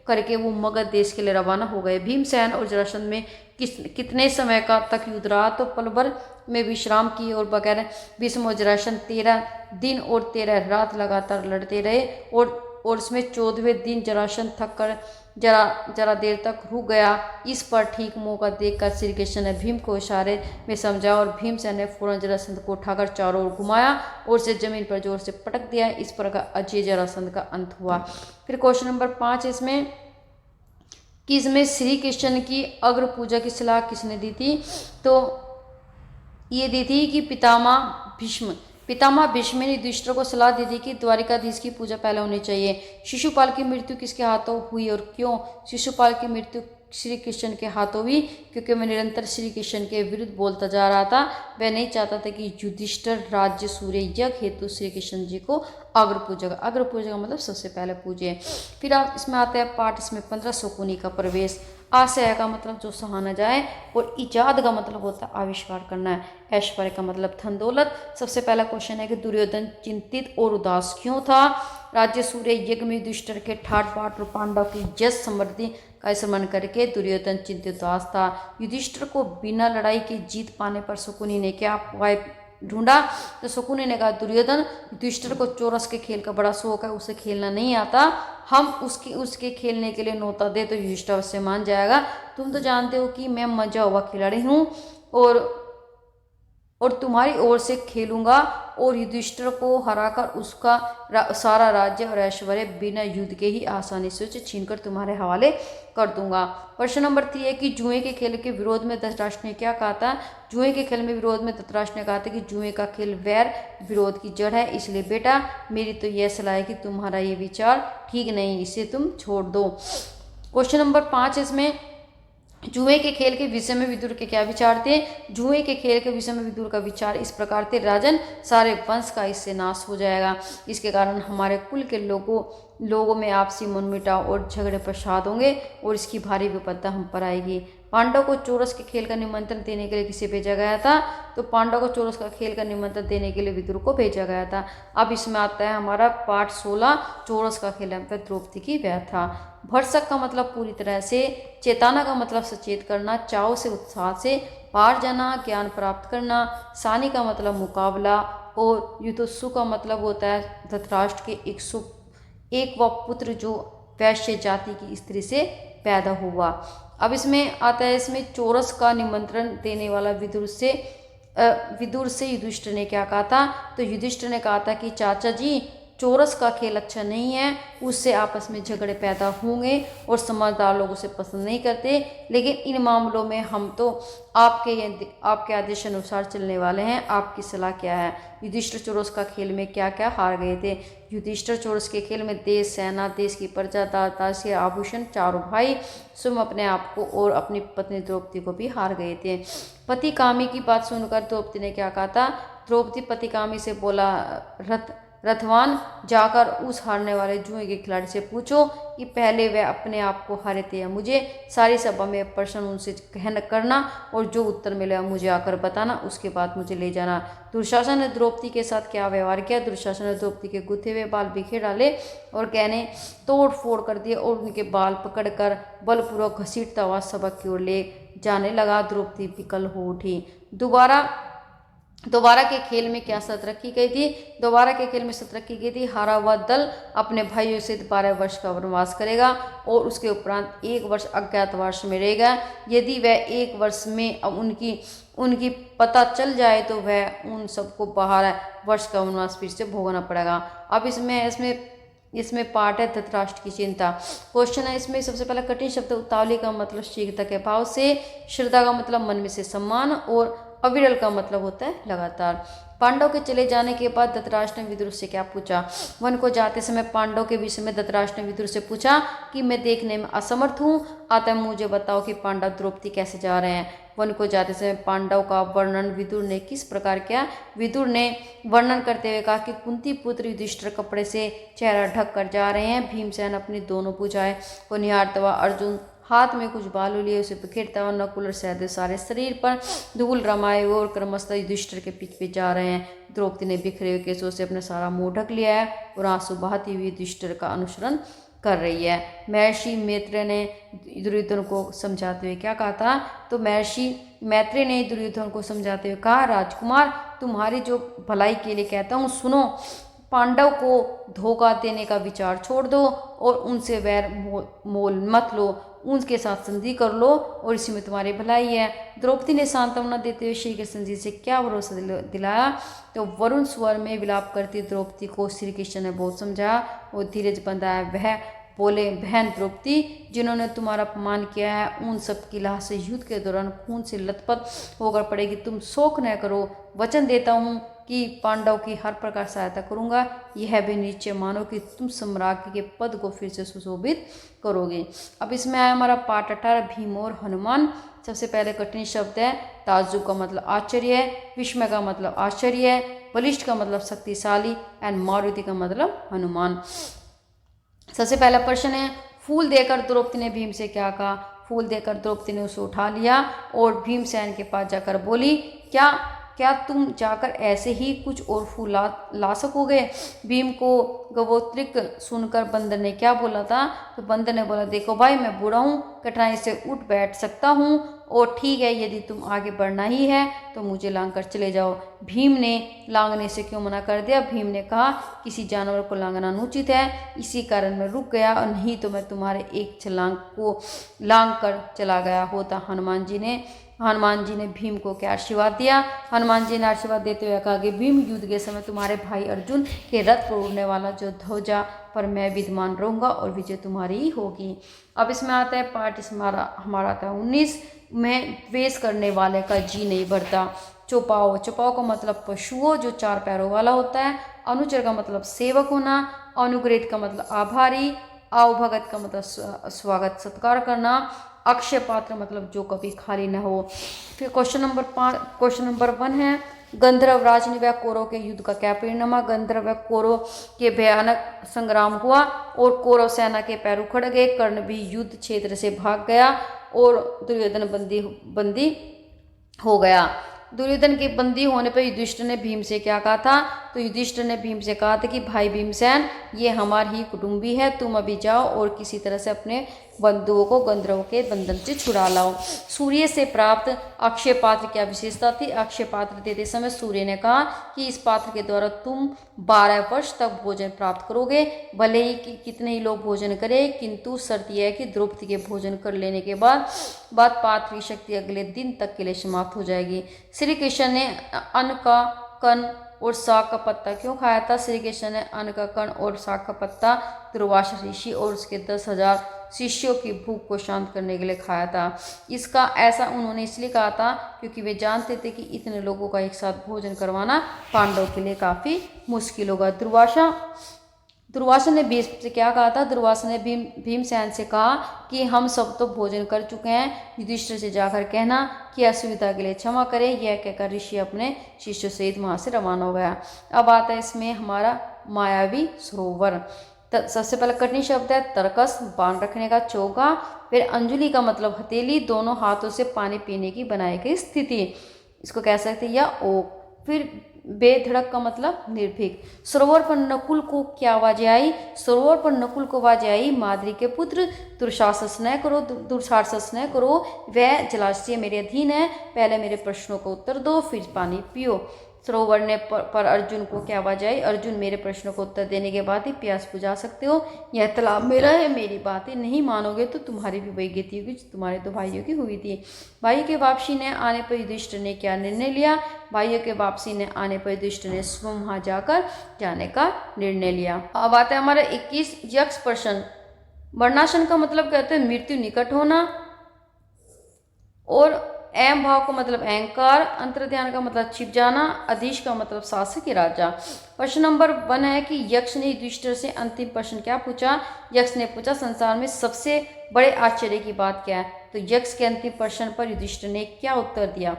करके वो मगध देश के लिए रवाना हो गए। भीमसेन और जरासंध में कितने समय का तक युद्ध रहा? तो पल भर में विश्राम किए और बगैर भीष्म और जरासंध 13 दिन और 13 रात लगातार लड़ते रहे और इसमें 14वें दिन जरासंध थक कर जरा देर तक रुक गया। इस पर ठीक मौका देखकर श्री कृष्ण ने भीम को इशारे में समझा और भीमसेन ने फौरन जरासंध को उठाकर चारों ओर घुमाया और उसे जमीन पर जोर से पटक दिया। इस प्रकार अजय जरासंध का अंत हुआ। फिर क्वेश्चन नंबर 5 इसमें कि इसमें श्री कृष्ण की अग्र पूजा की सलाह किसने दी थी? तो ये दी थी कि पितामह भीष्म ने युधिष्ठिर को सलाह दी थी कि द्वारिकाधीश की पूजा पहले होनी चाहिए। शिशुपाल की मृत्यु किसके हाथों हुई और क्यों? शिशुपाल की मृत्यु श्री कृष्ण के हाथों हुई क्योंकि वह निरंतर श्री कृष्ण के विरुद्ध बोलता जा रहा था। वह नहीं चाहता था कि युधिष्ठिर राज्य सूर्य यज्ञ हेतु श्री कृष्ण जी को अग्र पूजा का मतलब सबसे पहले पूजे। फिर आप इसमें आते हैं पाठ इसमें 15 शकुनी का प्रवेश। आशय का मतलब जो सहा न जाए और इजाद का मतलब होता है आविष्कार करना है। ऐश्वर्य का मतलब धन दौलत। सबसे पहला क्वेश्चन है कि दुर्योधन चिंतित और उदास क्यों था? राज्य सूर्य यज्ञ में युधिष्ठिर के ठाट बाट और पांडव की यश समृद्धि का स्मरण करके दुर्योधन चिंतित उदास था। युधिष्ठिर को बिना लड़ाई की जीत पाने पर शकुनी ने क्या उपाय ढूंढा। तो शकुनी ने कहा, दुर्योधन, युधिष्ठिर को चोरस के खेल का बड़ा शौक है, उसे खेलना नहीं आता, हम उसके खेलने के लिए न्योता दे तो युधिष्ठिर अवश्य मान जाएगा। तुम तो जानते हो कि मैं मजा हुआ खिलाड़ी हूँ और तुम्हारी ओर से खेलूंगा और युधिष्ठिर को हराकर उसका सारा राज्य और ऐश्वर्य बिना युद्ध के ही आसानी से उसे छीनकर तुम्हारे हवाले कर दूंगा। प्रश्न नंबर 3 है कि जुए के खेल के विरोध में धृतराष्ट्र ने क्या कहा था। जुए के खेल में विरोध में धृतराष्ट्र ने कहा था कि जुए का खेल वैर विरोध की जड़ है, इसलिए बेटा मेरी तो यह सलाह है कि तुम्हारा ये विचार ठीक नहीं, इसे तुम छोड़ दो। क्वेश्चन नंबर 5 इसमें जुए के खेल के विषय में विदुर के क्या विचार थे। जुए के खेल के विषय में विदुर का विचार इस प्रकार थे, राजन, सारे वंश का इससे नाश हो जाएगा, इसके कारण हमारे कुल के लोगों में आपसी मनमुटाव और झगड़े प्रसाद होंगे और इसकी भारी विपदा हम पर आएगी। पांडव को चोरस के खेल का निमंत्रण देने के लिए किसे भेजा गया था। तो पांडव को चोरस का खेल का निमंत्रण देने के लिए विदुर को भेजा गया था। अब इसमें आता है हमारा पाठ 16, चोरस का खेल द्रौपदी की व्याख्या। भरसक का मतलब पूरी तरह से, चेताना का मतलब सचेत करना, चाव से उत्साह से, पार जाना ज्ञान प्राप्त करना, सानी का मतलब मुकाबला और युद्धोत्सु का मतलब होता है धृतराष्ट्र के एक व पुत्र जो वैश्य जाति की स्त्री से पैदा हुआ। अब इसमें आता है, इसमें चोरस का निमंत्रण देने वाला विदुर से युधिष्ठिर ने क्या कहा था। तो युधिष्ठिर ने कहा था कि चाचा जी, चोरस का खेल अच्छा नहीं है, उससे आपस में झगड़े पैदा होंगे और समझदार लोग उसे पसंद नहीं करते, लेकिन इन मामलों में हम तो आपके आदेश अनुसार चलने वाले हैं, आपकी सलाह क्या है। युधिष्ठिर चोरस का खेल में क्या क्या हार गए थे। युधिष्ठिर चोरस के खेल में देश, सेना, देश की प्रजा, दास के आभूषण, चारों भाई, स्वयं अपने आप को और अपनी पत्नी द्रौपदी को भी हार गए थे। पतिकामी की बात सुनकर द्रौपदी ने क्या कहा था। द्रौपदी पतिकामी से बोला, रथवान, जाकर उस हारने वाले जुए के खिलाड़ी से पूछो कि पहले वह अपने आप को हारे थे या मुझे। सारी सभा में प्रश्न उनसे करना और जो उत्तर मिले मुझे आकर बताना, उसके बाद मुझे ले जाना। दुशासन ने द्रौपदी के साथ क्या व्यवहार किया। दुशासन ने द्रौपदी के गुथे हुए बाल बिखेर डाले और कहने तोड़ फोड़ कर दिए और उनके बाल पकड़कर बलपूर्वक घसीटता हुआ सभा की ओर ले जाने लगा। द्रौपदी विकल हो उठी। दोबारा के खेल में क्या शर्त रखी गई थी। दोबारा के खेल में शर्त रखी गई थी, हारा हुआ दल अपने भाइयों से 12 वर्ष का वनवास करेगा और उसके उपरांत 1 वर्ष अज्ञातवास में रहेगा। यदि वह 1 वर्ष में अब उनकी पता चल जाए तो वह उन सबको 12 वर्ष का वनवास फिर से भोगना पड़ेगा। अब इसमें पार्ट है धृतराष्ट्र की चिंता। क्वेश्चन है इसमें सबसे पहला कठिन शब्द। उतावली का मतलब शीघ्रता के भाव से, श्रद्धा का मतलब मन में से सम्मान और अविरल का मतलब होता है लगातार। पांडव के चले जाने के बाद धृतराष्ट्र ने विदुर से क्या पूछा। वन को जाते समय पांडव के विषय में धृतराष्ट्र ने विदुर से पूछा कि मैं देखने में असमर्थ हूँ, अतः मुझे बताओ कि पांडव द्रौपदी कैसे जा रहे हैं। वन को जाते समय पांडव का वर्णन विदुर ने किस प्रकार किया। विदुर ने वर्णन करते हुए कहा कि कुंती पुत्र युधिष्ठिर कपड़े से चेहरा ढक कर जा रहे हैं। भीमसेन अपनी दोनों भुजाएं को निहारता हुआ, अर्जुन हाथ में कुछ बालू लिए उसे बिखेरता हुआ, नकुल और सहदेव सारे शरीर पर धूल रमाए और क्रमशः युधिष्ठिर के पीछे जा रहे हैं। द्रौपदी ने बिखरे हुए केसों से अपना सारा मुंह ढक लिया है और आंसू बहाती हुई युधिष्ठिर का अनुसरण कर रही है। महर्षि मैत्रेय ने दुर्योधन को समझाते हुए क्या कहा था। तो महर्षि मैत्रेय ने दुर्योधन को समझाते हुए कहा, राजकुमार, तुम्हारी जो भलाई के लिए कहता हूँ सुनो। पांडव को धोखा देने का विचार छोड़ दो और उनसे वैर मोल मत लो, उनके साथ संधि कर लो और इसी में तुम्हारी भलाई है। द्रौपदी ने सांत्वना देते हुए श्री कृष्ण जी से क्या भरोसा दिलाया। तो वरुण स्वर में विलाप करती द्रौपदी को श्री कृष्ण ने बहुत समझाया और धीरज बंधाया। वह बोले, बहन द्रौपदी, जिन्होंने तुम्हारा अपमान किया है उन सब की लाश से युद्ध के दौरान खून से लथपथ होकर पड़ेगी। तुम शोक न करो, वचन देता हूँ कि पांडव की हर प्रकार सहायता करूंगा। यह भी निश्चय मानो कि तुम सम्राज्ञी के पद को फिर से सुशोभित करोगे। अब इसमें आया हमारा पाठ 18, भीम और हनुमान। सबसे पहले कठिन शब्द है। ताज्जुब का मतलब आश्चर्य है, विस्मय का मतलब आश्चर्य है, बलिष्ठ का मतलब शक्तिशाली एंड मारुति का मतलब हनुमान। सबसे पहला प्रश्न है, फूल देकर द्रौपदी ने भीम से क्या कहा। फूल देकर द्रौपदी ने उसे उठा लिया और भीमसेन के पास जाकर बोली, क्या क्या तुम जाकर ऐसे ही कुछ और फूल ला सकोगे? भीम को गवोत्रिक सुनकर बंदर ने क्या बोला था? तो बंदर ने बोला, देखो भाई, मैं बूढ़ा हूँ, कठिनाई से उठ बैठ सकता हूँ, और ठीक है, यदि तुम आगे बढ़ना ही है तो मुझे लांग कर चले जाओ। भीम ने लांगने से क्यों मना कर दिया? भीम ने कहा, किसी जानवर को लांगना अनुचित है, इसी कारण मैं रुक गया, और नहीं तो मैं तुम्हारे एक छलांग को लांग कर चला गया होता। हनुमान जी ने भीम को क्या आशीर्वाद दिया? हनुमान जी ने आशीर्वाद देते हुए कहा कि भीम, युद्ध के समय तुम्हारे भाई अर्जुन के रथ पर उड़ने वाला जो ध्वजा पर मैं विद्यमान रहूंगा और विजय तुम्हारी ही होगी। अब इसमें आता है पार्ट, हमारा आता है 19 में, द्वेष करने वाले का जी नहीं भरता। चौपाओ का मतलब पशुओं जो 4 पैरों वाला होता है। अनुचर का मतलब सेवक होना। अनुग्रहित का मतलब आभारी। आवभगत का मतलब स्वागत सत्कार करना। अक्षय पात्र मतलब जो कभी खाली न हो। फिर क्वेश्चन नंबर 1 है, गंधर्व राज ने व कौरव के युद्ध का क्या परिणाम? गंधर्व व कौरव के भयानक संग्राम हुआ और कौरव सेना के पैर उखड़ गए। कर्ण भी युद्ध क्षेत्र से भाग गया और दुर्योधन बंदी हो गया। दुर्योधन के बंदी होने पर युधिष्ठिर ने भीम से क्या कहा था? तो युधिष्ठिर ने भीम से कहा था कि भाई भीमसेन, ये हमारी ही कुटुंबी है, तुम अभी जाओ और किसी तरह से अपने बंधुओं को गंधर्वों के बंधन से छुड़ा लाओ। सूर्य से प्राप्त अक्षय पात्र क्या विशेषता थी? अक्षय पात्र देते समय सूर्य ने कहा कि इस पात्र के द्वारा तुम 12 वर्ष तक भोजन प्राप्त करोगे। भले ही कि कितने ही लोग भोजन करें, किंतु शर्त यह है कि द्रौपदी के भोजन कर लेने के बाद पात्र की शक्ति अगले दिन तक के लिए समाप्त हो जाएगी। श्री कृष्ण ने अन्न का कण और साग का पत्ता क्यों खाया था? श्री कृष्ण ने अन्न का कण और साग का पत्ता दुर्वासा ऋषि और उसके 10,000 शिष्यों की भूख को शांत करने के लिए खाया था। इसका ऐसा उन्होंने इसलिए कहा था क्योंकि वे जानते थे कि इतने लोगों का एक साथ भोजन करवाना पांडवों के लिए काफ़ी मुश्किल होगा। दुर्वासा ने भीम से क्या कहा था? दुर्वासा ने भीमसेन से कहा कि हम सब तो भोजन कर चुके हैं, युधिष्ठिर से जाकर कहना कि असुविधा के लिए क्षमा करें। यह कहकर ऋषि अपने शिष्यों सहित वहाँ से रवाना हो गया। अब आता है इसमें हमारा मायावी सरोवर। सबसे पहला कठिन शब्द है तरकस, बाण रखने का चौका। फिर अंजुलि का मतलब हथेली, दोनों हाथों से पानी पीने की बनाई गई स्थिति, इसको कह सकते हैं, या ओक। फिर बेधड़क का मतलब निर्भीक। सरोवर पर नकुल को क्या आवाज आई? सरोवर पर नकुल को आवाज आई, माद्री के पुत्र दुर्शासन न करो, वह जलाशय मेरे अधीन है, पहले मेरे प्रश्नों का उत्तर दो, फिर पानी पियो। सरोवर ने पर अर्जुन को क्या आवाज आई? अर्जुन, मेरे प्रश्नों को उत्तर देने के बाद ही प्यास बुझा सकते हो, यह तालाब मेरा है, मेरी बातें नहीं मानोगे तो तुम्हारी भी वही गति होगी जो तुम्हारे 2 भाइयों की हुई थी। भाई के वापसी ने आने पर युधिष्ठिर ने क्या निर्णय लिया? भाइयों के वापसी ने आने पर युधिष्ठिर ने स्वयं वहां जाकर जाने का निर्णय लिया। अब आता है हमारा 21 यक्ष प्रश्न। वर्णासन का मतलब कहते हैं मृत्यु निकट होना, और एम भाव का मतलब अहंकार, अंतर्ध्यान का मतलब छिप जाना, अधीश का मतलब शासक या राजा। प्रश्न नंबर 1 है कि यक्ष ने युधिष्ठिर से अंतिम प्रश्न क्या पूछा? यक्ष ने पूछा, संसार में सबसे बड़े आश्चर्य की बात क्या है? तो यक्ष के अंतिम प्रश्न पर युधिष्ठिर ने क्या उत्तर दिया?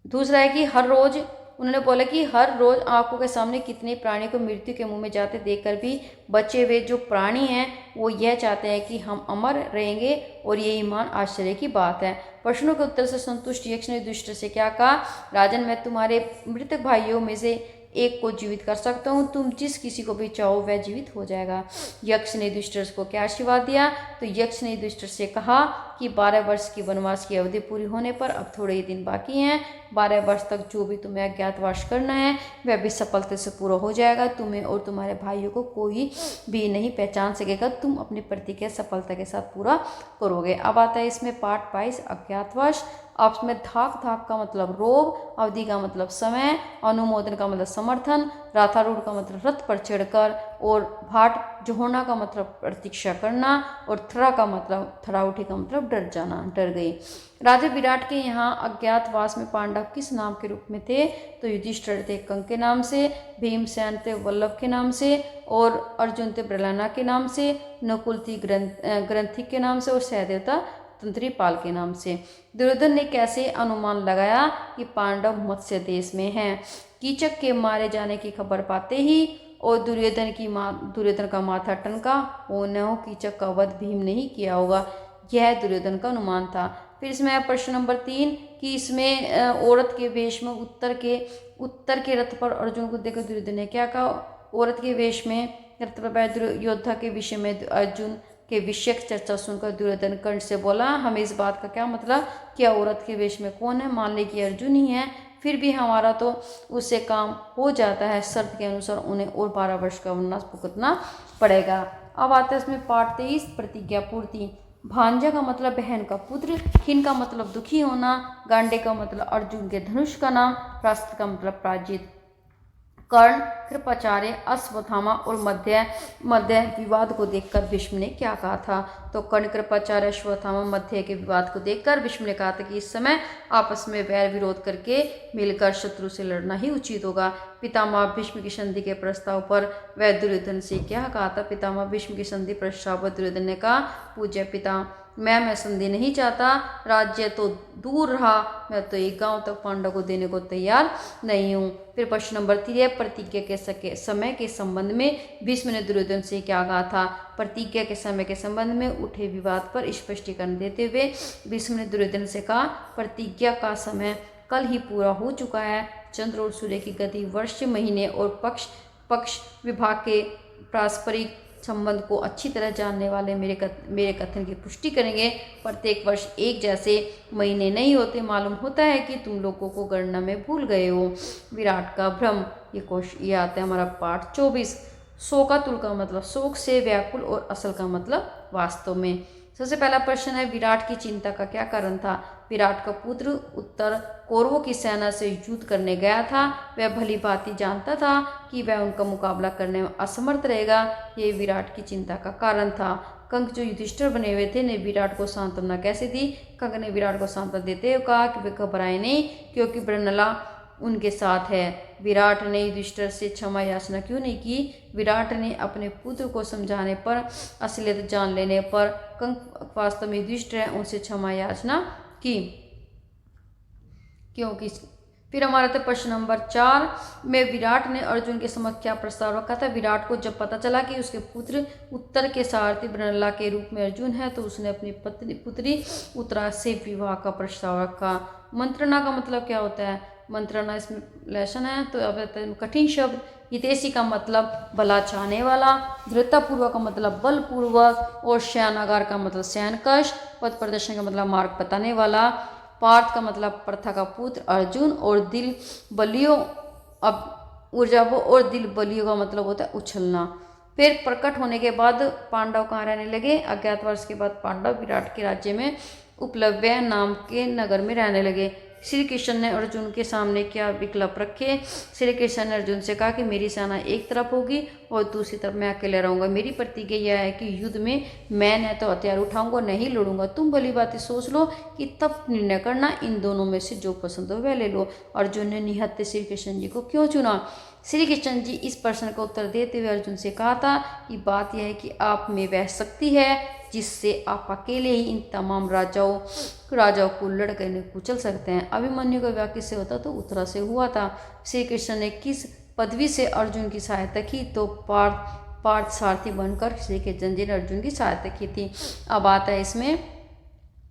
दूसरा है कि उन्होंने बोला कि हर रोज आंखों के सामने कितने प्राणी को मृत्यु के मुंह में जाते देखकर भी बचे हुए जो प्राणी हैं वो यह चाहते हैं कि हम अमर रहेंगे, और ये ईमान आश्चर्य की बात है। प्रश्नों के उत्तर से संतुष्ट यक्ष ने युधिष्ठिर से क्या कहा? राजन, मैं तुम्हारे मृतक भाइयों में से एक को जीवित कर सकता हूँ, तुम जिस किसी को भी चाहो वह जीवित हो जाएगा। यक्ष ने युधिष्ठिर को क्या आशीर्वाद दिया? तो यक्ष ने युधिष्ठिर से कहा कि 12 वर्ष की वनवास की अवधि पूरी होने पर अब थोड़े ही दिन बाकी हैं। 12 वर्ष तक जो भी तुम्हें अज्ञातवास करना है वह भी सफलता से पूरा हो जाएगा। तुम्हें और तुम्हारे भाइयों को कोई भी नहीं पहचान सकेगा, तुम अपनी प्रतिज्ञा सफलता के साथ पूरा करोगे। अब आता है इसमें पाठ 22 अज्ञातवास। आपस में धाक का मतलब रोब, अवधि का मतलब समय, अनुमोदन का मतलब समर्थन, राथारूढ़ का मतलब रथ पर चढ़कर, और भाट जोड़ना का मतलब प्रतीक्षा करना, और थरा का मतलब थराउठी का मतलब डर जाना, डर गई। राजा विराट के यहाँ अज्ञातवास में पांडव किस नाम के रूप में थे? तो युधिष्ठिर थे कंक के नाम से, भीमसेन थे वल्लभ के नाम से, और अर्जुन थे प्रहलाना के नाम से, नकुल थी ग्रंथिक के नाम से, और सहदेव था तंत्रीपाल के नाम से। दुर्योधन ने कैसे अनुमान लगाया कि पांडव मत्स्य देश में हैं? कीचक के मारे जाने की खबर पाते ही और दुर्योधन का माथा टनका, हो न हो कीचक का वध भीम ने ही किया होगा, यह दुर्योधन का अनुमान था। फिर इसमें है प्रश्न नंबर 3 कि इसमें औरत के वेश में उत्तर के रथ पर अर्जुन को देखकर दुर्योधन ने क्या कहा। औरत के वेश में रथ पर बैठे योद्धा के विषय में अर्जुन के विषय चर्चा सुनकर दुर्योधन कंठ से बोला, हमें इस बात का क्या मतलब, क्या औरत के वेश में कौन है, मान ले कि अर्जुन ही है, फिर भी हमारा तो उससे काम हो जाता है, शर्त के अनुसार उन्हें और 12 वर्ष का वनवास भुगतना पड़ेगा। अब आता है इसमें पाठ 23 प्रतिज्ञा पूर्ति। भांजा का मतलब बहन का पुत्र, खिन का मतलब दुखी होना, गांडे का मतलब अर्जुन के धनुष का नाम, प्रास्त का मतलब पराजित। कर्ण, कृपाचार्य, अश्वत्थामा और मध्य विवाद को देखकर भीष्म ने क्या कहा था। तो कर्ण, कृपाचार्य, अश्वत्थामा, मध्य के विवाद को देखकर भीष्म ने कहा था कि इस समय आपस में वैर विरोध करके मिलकर शत्रु से लड़ना ही उचित होगा। पितामह भीष्म की संधि के प्रस्ताव पर वह दुर्योधन से क्या कहा था। पितामह भीष्म की संधि प्रस्ताव पर दुर्योधन ने कहा, पूज्य पिता, मैं संधि नहीं चाहता, राज्य तो दूर रहा, मैं तो एक गांव तक पांडव को देने को तैयार नहीं हूँ। फिर प्रश्न नंबर 3 है प्रतिज्ञा के समय के संबंध में भीष्म ने दुर्योधन से क्या कहा था। प्रतिज्ञा के समय के संबंध में उठे विवाद पर स्पष्टीकरण देते हुए भीष्म ने दुर्योधन से कहा, प्रतिज्ञा का समय कल ही पूरा हो चुका है। चंद्र और सूर्य की गति, वर्ष, महीने और पक्ष विभाग के पारस्परिक संबंध को अच्छी तरह जानने वाले मेरे कथन की पुष्टि करेंगे। प्रत्येक वर्ष एक जैसे महीने नहीं होते, मालूम होता है कि तुम लोगों को गणना में भूल गए हो। विराट का भ्रम, ये आता है हमारा पाठ 24। शोकातुल का मतलब शोक से व्याकुल और असल का मतलब वास्तव में। सबसे पहला प्रश्न है, विराट की चिंता का क्या कारण था। विराट का पुत्र उत्तर कौरवों की सेना से युद्ध करने गया था। वह भली भांति जानता था कि वह उनका मुकाबला करने में असमर्थ रहेगा। ये विराट की चिंता का कारण था। कंक जो युधिष्ठिर बने हुए थे ने विराट को सांत्वना कैसे दी। कंक ने विराट को सांत्वना देते हुए कहा कि वे घबराए नहीं, क्योंकि ब्रनला उनके साथ है। विराट ने युधिष्ठिर से क्षमा याचना क्यों नहीं की। विराट ने अपने पुत्र को समझाने पर, असलियत जान लेने पर कंक वास्तव में युधिष्ठिर है, उनसे क्षमा याचना की। क्योंकि फिर हमारा था प्रश्न नंबर 4 में विराट ने अर्जुन के समक्ष क्या प्रस्ताव रखा था। विराट को जब पता चला कि उसके पुत्र उत्तर के सारथी ब्रनला के रूप में अर्जुन है, तो उसने अपनी पुत्री उत्तरा से विवाह का प्रस्ताव रखा। मंत्रणा का मतलब क्या होता है। मंत्रणा इसमें लेसन है, तो अब कठिन शब्द। हितैषी का मतलब भला चाहने वाला। दृढ़तापूर्वक का मतलब बलपूर्वक। और शयनागार का मतलब शयन कक्ष। पथ प्रदर्शन का मतलब मार्ग बताने वाला। पार्थ का मतलब प्रथा का पुत्र अर्जुन। और दिल बलियों और दिल बलियों का मतलब होता है उछलना। फिर प्रकट होने के बाद पांडव कहाँ रहने लगे। अज्ञातवास के बाद पांडव विराट के राज्य में उपलव्य नाम के नगर में रहने लगे। श्री कृष्ण ने अर्जुन के सामने क्या विकल्प रखे। श्री कृष्ण ने अर्जुन से कहा कि मेरी सेना एक तरफ होगी और दूसरी तरफ मैं अकेले रहूंगा। मेरी प्रतिज्ञा यह है कि युद्ध में मैं न तो हथियार उठाऊंगा न ही लड़ूंगा। तुम भली बातें सोच लो कि तब निर्णय करना, इन दोनों में से जो पसंद हो वह ले लो। अर्जुन ने निहत्थे श्री कृष्ण जी को क्यों चुना। श्री कृष्ण जी इस प्रश्न का उत्तर देते हुए अर्जुन से कहा था कि बात यह है कि आप में वह शक्ति है जिससे आप अकेले ही इन तमाम राजाओं को लड़ कर कुचल सकते हैं। अभिमन्यु का विवाह किससे होता तो उत्तरा से हुआ था। श्री कृष्ण ने किस पदवी से अर्जुन की सहायता की तो पार्थ सारथी बनकर श्री कृष्ण जी ने अर्जुन की सहायता की थी। अब आता है इसमें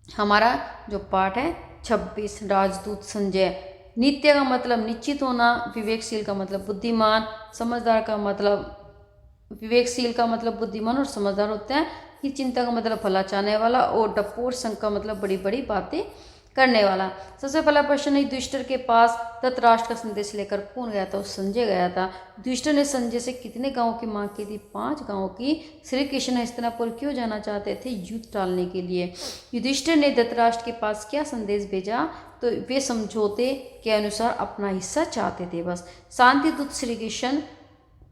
हमारा जो पाठ है 26 राजदूत संजय। नित्य का मतलब निश्चित होना। विवेकशील का मतलब बुद्धिमान। समझदार का मतलब विवेकशील का मतलब बुद्धिमान और समझदार होते हैं। ही चिंता का मतलब भला चाहने वाला। और डपोर संघ का मतलब बड़ी बड़ी बातें करने वाला। सबसे पहला प्रश्न है, युधिष्ठिर के पास धृतराष्ट्र का संदेश लेकर कौन गया था। संजय गया था। युधिष्ठिर ने संजय से कितने गांवों की मांग की थी। 5 गांवों की। श्री कृष्ण हस्तिनापुर क्यों जाना चाहते थे। युद्ध टालने के लिए। युधिष्ठिर ने धृतराष्ट्र के पास क्या संदेश भेजा तो वे समझौते के अनुसार अपना हिस्सा चाहते थे बस। शांति दूत श्री कृष्ण।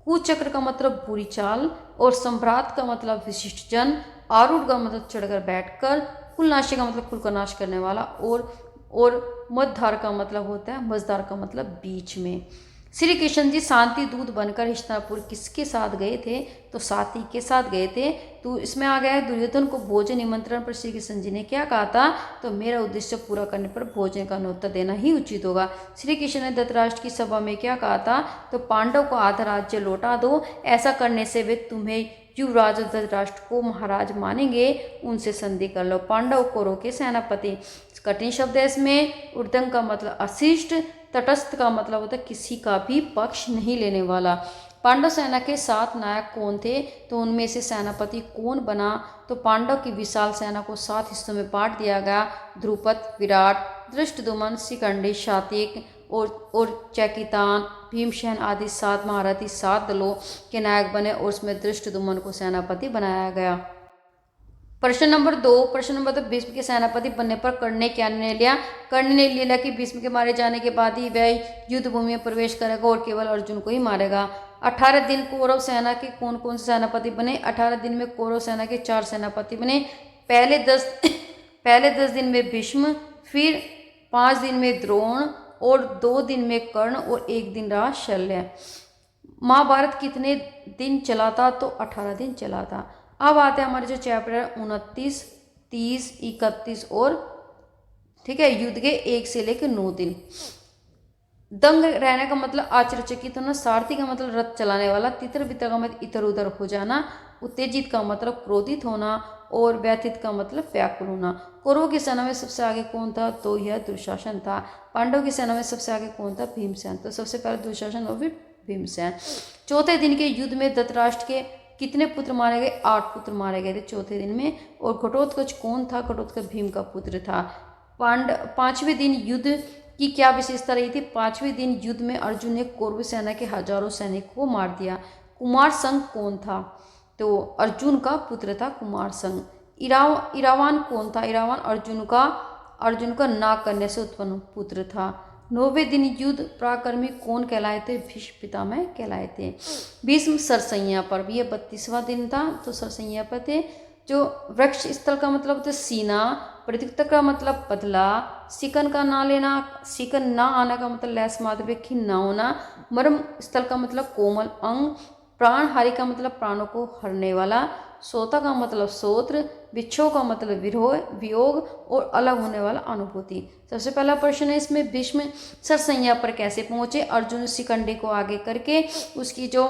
कुचक्र का मतलब बुरी चाल। और सम्राट का मतलब विशिष्ट जन। आरूढ़ का मतलब चढ़कर बैठकर। कुलनाशी का मतलब कुल का नाश करने वाला। और मध्यधार का मतलब होता है मझधार का मतलब बीच में। श्री कृष्ण जी शांति दूत बनकर हस्तिनापुर किसके साथ गए थे तो साथी के साथ गए थे। तो इसमें आ गया है दुर्योधन को भोजन निमंत्रण पर श्री कृष्ण जी ने क्या कहा था तो मेरा उद्देश्य पूरा करने पर भोजन का न्योता देना ही उचित होगा। श्री कृष्ण ने धृतराष्ट्र की सभा में क्या कहा था तो पांडव को आधा राज्य लौटा दो। ऐसा करने से वे तुम्हें युवराज धृतराष्ट्र को महाराज मानेंगे उनसे संधि कर लो। पांडव कौरव के सेनापति, कठिन शब्द है इसमें। ऊर्ध्व का मतलब अशिष्ट, तटस्थ का मतलब होता है किसी का भी पक्ष नहीं लेने वाला। पांडव सेना के 7 नायक कौन थे, तो उनमें से सेनापति कौन बना, तो पांडव की विशाल सेना को 7 हिस्सों में बांट दिया गया। द्रुपद, विराट, धृष्टद्युम्न, शिखंडी, सात्यकी और चेकितान, भीमसेन आदि 7 महारथी 7 दलों के नायक बने और उसमें धृष्टद्युम्न को सेनापति बनाया गया। प्रश्न नंबर 2, प्रश्न नंबर 2, भीष्म के सेनापति बनने पर कर्ण ने क्या निर्णय लिया। कर्ण ने लिया कि भीष्म के मारे जाने के बाद ही वह युद्ध भूमि में प्रवेश करेगा और केवल अर्जुन को ही मारेगा। 18 दिन कौरव सेना के कौन कौन से सेनापति बने। 18 दिन में कौरव सेना के 4 सेनापति बने। पहले 10 दिन में भीष्म, फिर 5 दिन में द्रोण और 2 दिन में कर्ण और 1 दिन रहा शल्य। महाभारत कितने दिन चला था, तो 18 दिन चला था। अब आते हैं हमारे जो चैप्टर है 29, 30, 31 और ठीक है युद्ध के 1 से लेकर 9 दिन। दंग रहने का मतलब आश्चर्यचकित होना, सारथी का मतलब रथ चलाने वाला, तितर बितर का मतलब इधर उधर हो जाना, उत्तेजित का मतलब क्रोधित होना और व्यथित का मतलब व्याकुल होना। कौरवों की सेना में सबसे आगे कौन था, तो यह दुशासन था। पांडव की सेना में सबसे आगे कौन था, भीमसेन। तो सबसे पहले दुशासन और फिर भीमसेन। चौथे दिन के युद्ध में धृतराष्ट्र के कितने पुत्र मारे गए, 8 पुत्र मारे गए थे चौथे दिन में। और घटोत्कच कौन था, घटोत्कच भीम का पुत्र था। 5वें दिन युद्ध की क्या विशेषता रही थी। 5वें दिन युद्ध में अर्जुन ने कौरव सेना के हजारों सैनिकों को मार दिया। कुमार संघ कौन था, तो अर्जुन का पुत्र था कुमार संघ। इरावान कौन था, इरावान अर्जुन का नाग कन्या से उत्पन्न पुत्र था। 9वें दिन युद्ध पराक्रमी कौन कहलाए थे, भीष्म पितामह कहलाए थे। भीष्म सरसैया पर भी, यह 32वां दिन था, तो सरसैया पर थे। जो वृक्ष स्थल का मतलब होता है सीना, प्रत्युक्त का मतलब बदला, सिकन का ना लेना, सिकन ना आना का मतलब लैस मात्र में खिन्न ना होना, मर्म स्थल का मतलब कोमल अंग, प्राणहारी का मतलब प्राणों को हरने वाला, सोता का मतलब सोत्र, विक्षोभ का मतलब वियोग और अलग होने वाला अनुभूति। सबसे पहला प्रश्न है इसमें, भीष्म सरसैया पर कैसे पहुंचे। अर्जुन शिखंडी को आगे करके उसकी जो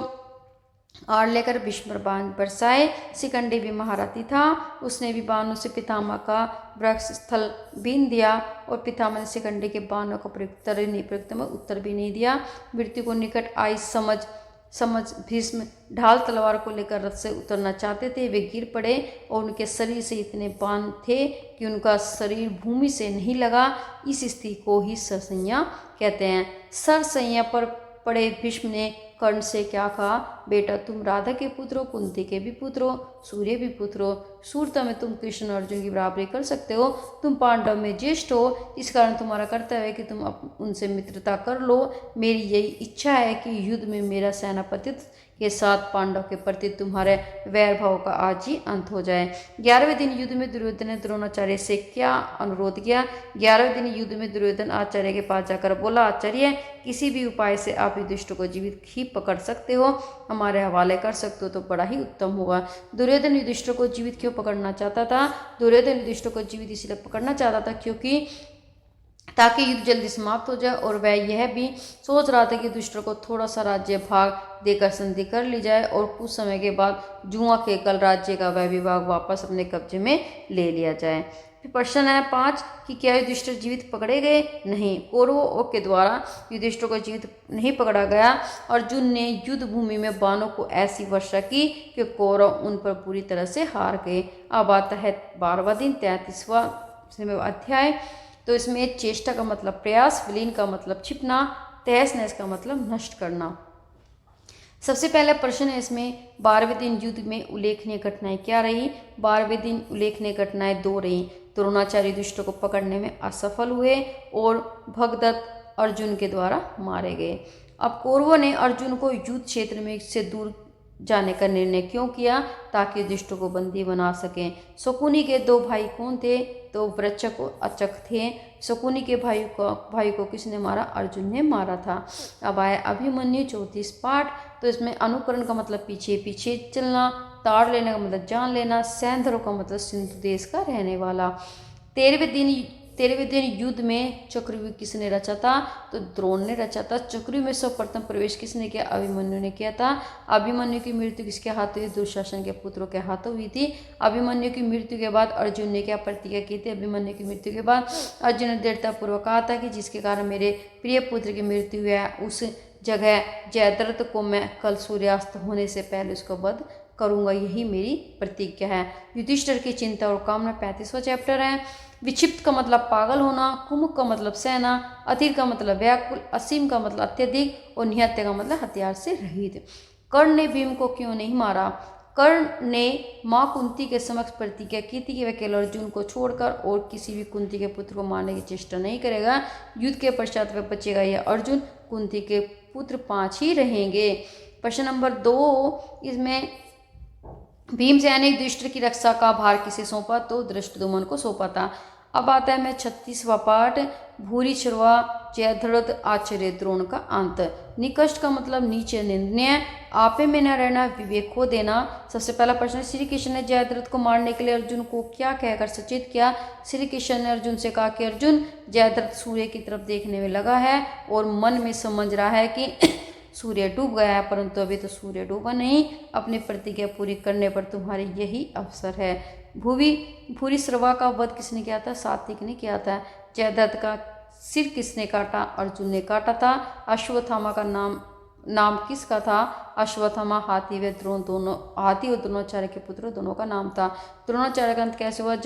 आड़ लेकर भीष्म बाण बरसाए। शिखंडी भी महारथी था, उसने भी बाणों से पितामह का वृक्ष स्थल बीन दिया और पितामह ने शिखंडी के बाणों का प्रयुक्त में उत्तर भी नहीं दिया। मृत्यु को निकट आई समझ भीष्म ढाल तलवार को लेकर रथ से उतरना चाहते थे। वे गिर पड़े और उनके शरीर से इतने बाण थे कि उनका शरीर भूमि से नहीं लगा। इस स्थिति को ही सरसैया कहते हैं। सरसैया पर पड़े भीष्म ने कर्ण से क्या कहा, बेटा तुम राधा के पुत्र हो, कुंती के भी पुत्र हो, सूर्य भी पुत्र हो, शूरता में तुम कृष्ण अर्जुन की बराबरी कर सकते हो, तुम पांडव में ज्येष्ठ हो, इस कारण तुम्हारा कर्तव्य है कि तुम उनसे मित्रता कर लो। मेरी यही इच्छा है कि युद्ध में मेरा सेनापति के साथ पांडव के प्रति तुम्हारे वैर भाव का आज ही अंत हो जाए। 11वें दिन युद्ध में दुर्योधन ने द्रोणाचार्य से क्या अनुरोध किया। 11वें दिन युद्ध में दुर्योधन आचार्य के पास जाकर बोला, आचार्य किसी भी उपाय से आप युधिष्ठिर को जीवित ही पकड़ सकते हो, हमारे हवाले कर सकते हो तो बड़ा ही उत्तम होगा। दुर्योधन युधिष्ठिर को जीवित क्यों पकड़ना चाहता था। दुर्योधन युधिष्ठिर को जीवित इसलिए पकड़ना चाहता था क्योंकि ताकि युद्ध जल्दी समाप्त हो जाए, और वह यह भी सोच रहा था कि युधिष्ठिर को थोड़ा सा राज्य भाग देकर संधि कर ली जाए और कुछ समय के बाद जुआ के कल राज्य का वह विभाग वापस अपने कब्जे में ले लिया जाए। फिर प्रश्न है 5 कि क्या युधिष्ठिर जीवित पकड़े गए। नहीं, कौरवों के द्वारा युधिष्ठिर को जीवित नहीं पकड़ा गया। अर्जुन ने युद्ध भूमि में बाणों को ऐसी वर्षा की कि कौरव उन पर पूरी तरह से हार गए। अब आता है 12वां दिन 33वां अध्याय। तो इसमें चेष्टा का मतलब प्रयास, विलीन का मतलब छिपना, तहस नहस का मतलब नष्ट करना। सबसे पहला प्रश्न है इसमें 12वें दिन युद्ध में उल्लेखनीय घटनाएं क्या रही। 12वें दिन उल्लेखनीय घटनाएं 2 रही। द्रोणाचार्य युधिष्ठिर को पकड़ने में असफल हुए और भगदत्त अर्जुन के द्वारा मारे गए। अब कौरवों ने अर्जुन को युद्ध क्षेत्र में से दूर जाने का निर्णय क्यों किया, ताकि युधिष्ठिर को बंदी बना सकें। शकुनी के 2 भाई कौन थे, तो वृक्षक और अचक थे। शकुनी के भाई को किसने मारा, अर्जुन ने मारा था। अब आया अभिमन्यु 34 पाठ। तो इसमें अनुकरण का मतलब पीछे पीछे चलना, ताड़ लेने का मतलब जान लेना, सैंधरों का मतलब सिंधु देश का रहने वाला। 13वें दिन 13वें दिन युद्ध में चक्रव्यूह किसने रचा था? तो द्रोण ने रचा था। चक्रव्यूह में सर्वप्रथम प्रवेश किसने किया? अभिमन्यु ने किया था। अभिमन्यु की मृत्यु किसके हाथों हुई? दुशासन के पुत्रों के हाथों हुई थी। अभिमन्यु की मृत्यु के बाद अर्जुन ने क्या प्रतिज्ञा की थी? अभिमन्यु की मृत्यु के बाद अर्जुन ने दृढ़तापूर्वक कहा था कि जिसके कारण मेरे प्रिय पुत्र की मृत्यु हुई है उस जगह जयद्रथ को मैं कल सूर्यास्त होने से पहले उसका वध करूंगा, यही मेरी प्रतिज्ञा है। युधिष्ठिर की चिंता और कामना 35वां चैप्टर है। विक्षिप्त का मतलब पागल होना, कुमुक का मतलब सेना, अधीर का मतलब व्याकुल, असीम का मतलब अत्यधिक और निहत्य का मतलब हथियार से रहित। कर्ण ने भीम को क्यों नहीं मारा? कर्ण ने माँ कुंती के समक्ष प्रतिज्ञा की थी कि वह केवल अर्जुन को छोड़कर और किसी भी कुंती के पुत्र को मारने की चेष्टा नहीं करेगा। युद्ध के पश्चात वह बचेगा या अर्जुन, कुंती के पुत्र 5 ही रहेंगे। प्रश्न नंबर 2, इसमें भीमसेन ने युधिष्ठिर की रक्षा का भार किसे सौंपा? तो धृष्टद्युम्न को सौंपा था। अब आता है मैं 36वां पाठ, भूरि श्रवा जयद्रथ आश्चर्य द्रोण का अंत। निकृष्ट का मतलब नीचे, निंदनीय, आपे में न रहना, विवेक खो देना। सबसे पहला प्रश्न, श्री कृष्ण ने जयद्रथ को मारने के लिए अर्जुन को क्या कहकर सचेत किया? श्री कृष्ण ने अर्जुन से कहा कि अर्जुन, जयद्रथ सूर्य की तरफ देखने में लगा है और मन में समझ रहा है कि सूर्य डूब गया है, परंतु अभी तो सूर्य डूबा नहीं। अपनी प्रतिज्ञा पूरी करने पर तुम्हारी यही अवसर है। भूरि श्रवा का वध किसने किया था? सात्विक ने किया था। जयद्रथ का सिर किसने काटा? अर्जुन ने काटा था। अश्वत्थामा का नाम किसका था? अश्वत्थामा हाथी व द्रोण दोनों, हाथी और द्रोणाचार्य के पुत्र दोनों का नाम था। द्रोणाचार्य का अंत कैसे हुआ?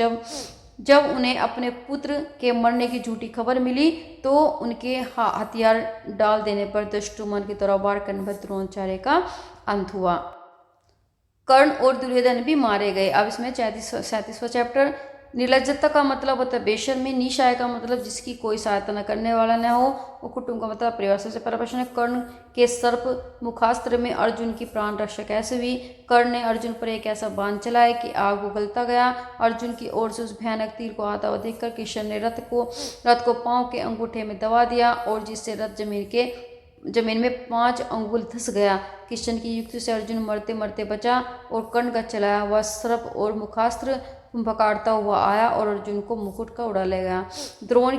जब उन्हें अपने पुत्र के मरने की झूठी खबर मिली तो उनके हथियार डाल देने पर दुष्टुम्न की तरह वार करने पर द्रोणाचार्य का अंत हुआ। कर्ण और दुर्योधन भी मारे गए। अब इसमें 37वां चैप्टर, निर्लज्जता का मतलब होता है बेशर्मी, निशाय का मतलब जिसकी कोई सहायता न करने वाला न हो, और कुटुंब का मतलब परिवार। सबसे पहला प्रश्न है, कर्ण के सर्प मुखास्त्र में अर्जुन की प्राण रक्षा कैसे हुई? कर्ण ने अर्जुन पर एक ऐसा बाण चलाया कि आग उगलता गया। अर्जुन की ओर से उस भयानक तीर को आता हुआ देखकर कृष्ण ने रथ को पांव के अंगूठे में दबा दिया और जिससे रथ जमीन में 5 अंगुल धंस गया। कृष्ण की युक्ति से अर्जुन मरते मरते बचा और कर्ण का चलाया हुआ सर्प और मुखास्त्र पकड़ता हुआ आया और अर्जुन को मुकुट का उड़ा ले गया। द्रोण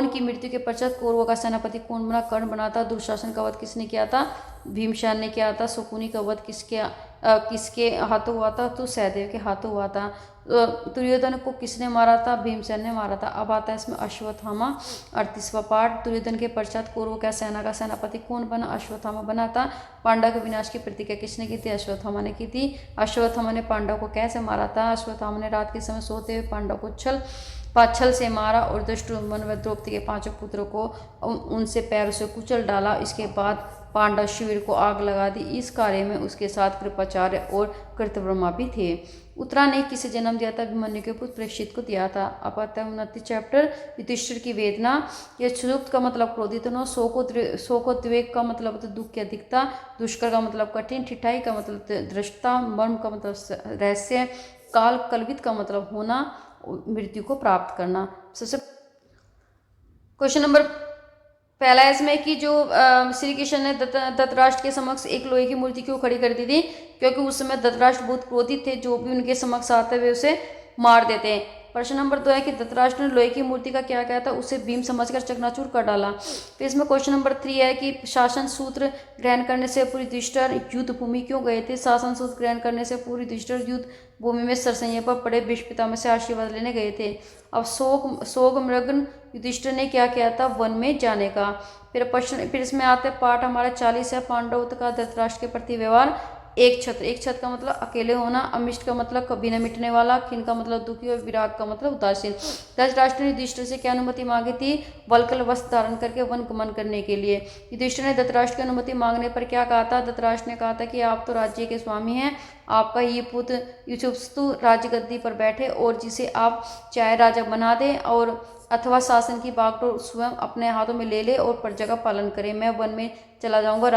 की मृत्यु के पश्चात कौरवों का सेनापति कौन बना? कर्ण बना था। दुशासन का वध किसने किया था? भीमसेन ने किया था। शकुनी का वध किसके हाथों हुआ था? तो सहदेव के हाथों हुआ था। दुर्योधन को किसने मारा था? भीमसेन ने मारा था। अब आता है इसमें अश्वत्थामा, 38वां पाठ, दुर्योधन के पश्चात कौरवों का सेनापति कौन बना? अश्वत्थामा बना था। पांडव के विनाश की प्रतिज्ञा किसने की थी? अश्वत्थामा ने की थी। अश्वत्थामा ने पांडव को कैसे मारा था? अश्वत्थामा ने रात के समय सोते हुए पांडव को छल से मारा और दुष्टद्युम्न व द्रौपदी के 5 पुत्रों को उनसे पैरों से कुचल डाला। इसके बाद पांडव शिविर को आग लगा दी। इस कार्य में उसके साथ कृपाचार्य और कृतवर्मा भी थे। उत्तरा ने किसे जन्म दिया था? अभिमन्यु के पुत्र परीक्षित को दिया था। अब आता है 29 चैप्टर, युधिष्ठिर की वेदना। यह सुयुक्त का मतलब क्रोधित होना, शोकोद्वेग का मतलब होता है दुख की अधिकता, दुष्कर का मतलब कठिन, ठिठाई का मतलब दृष्टता, मर्म का मतलब रहस्य, काल कल्पित का मतलब होना, मृत्यु को प्राप्त करना। सबसे क्वेश्चन नंबर पहला है इसमें कि जो श्री कृष्ण ने धृतराष्ट्र के समक्ष एक लोहे की मूर्ति क्यों खड़ी कर दी थी? क्योंकि उस समय धृतराष्ट्र बहुत क्रोधित थे, जो भी उनके समक्ष आते हुए उसे मार देते हैं। प्रश्न नंबर 2 है कि धृतराष्ट्र ने लोहे की मूर्ति का क्या किया था? उसे भीम समझकर चकनाचूर कर डाला। फिर इसमें क्वेश्चन नंबर 3 है कि शासन सूत्र ग्रहण करने से पूर्व युधिष्ठिर युद्ध भूमि क्यों गए थे? शासन सूत्र ग्रहण करने से पूर्व युधिष्ठिर युद्ध भूमि में सरसैया पर पड़े भीष्म पितामह से आशीर्वाद लेने गए थे। अब शोकमग्न युधिष्ठिर ने क्या किया था? वन में जाने का। फिर इसमें आते पाठ हमारा 40 है, पांडव का धृतराष्ट्र के प्रति व्यवहार। एक छत्र का मतलब अकेले होना, अमिष्ट का मतलब कभी न मिटने वाला, खिन्न का मतलब दुखी और विराग का मतलब उदासीन। धृतराष्ट्र ने युधिष्ठिर से क्या अनुमति मांगी थी? वल्कल वस्त्र धारण करके वन गमन करने के लिए। युधिष्ठिर ने धृतराष्ट्र की अनुमति मांगने पर क्या कहा था? धृतराष्ट्र ने कहा था कि आप तो राज्य के स्वामी हैं, आपका ये पुत्र युधिष्ठिर राजगद्दी पर बैठे और जिसे आप चाहे राजा बना दें और अथवा शासन की बागडोर स्वयं अपने हाथों में ले ले और प्रजा का पालन करे। मैं वन में चला जाऊंगा।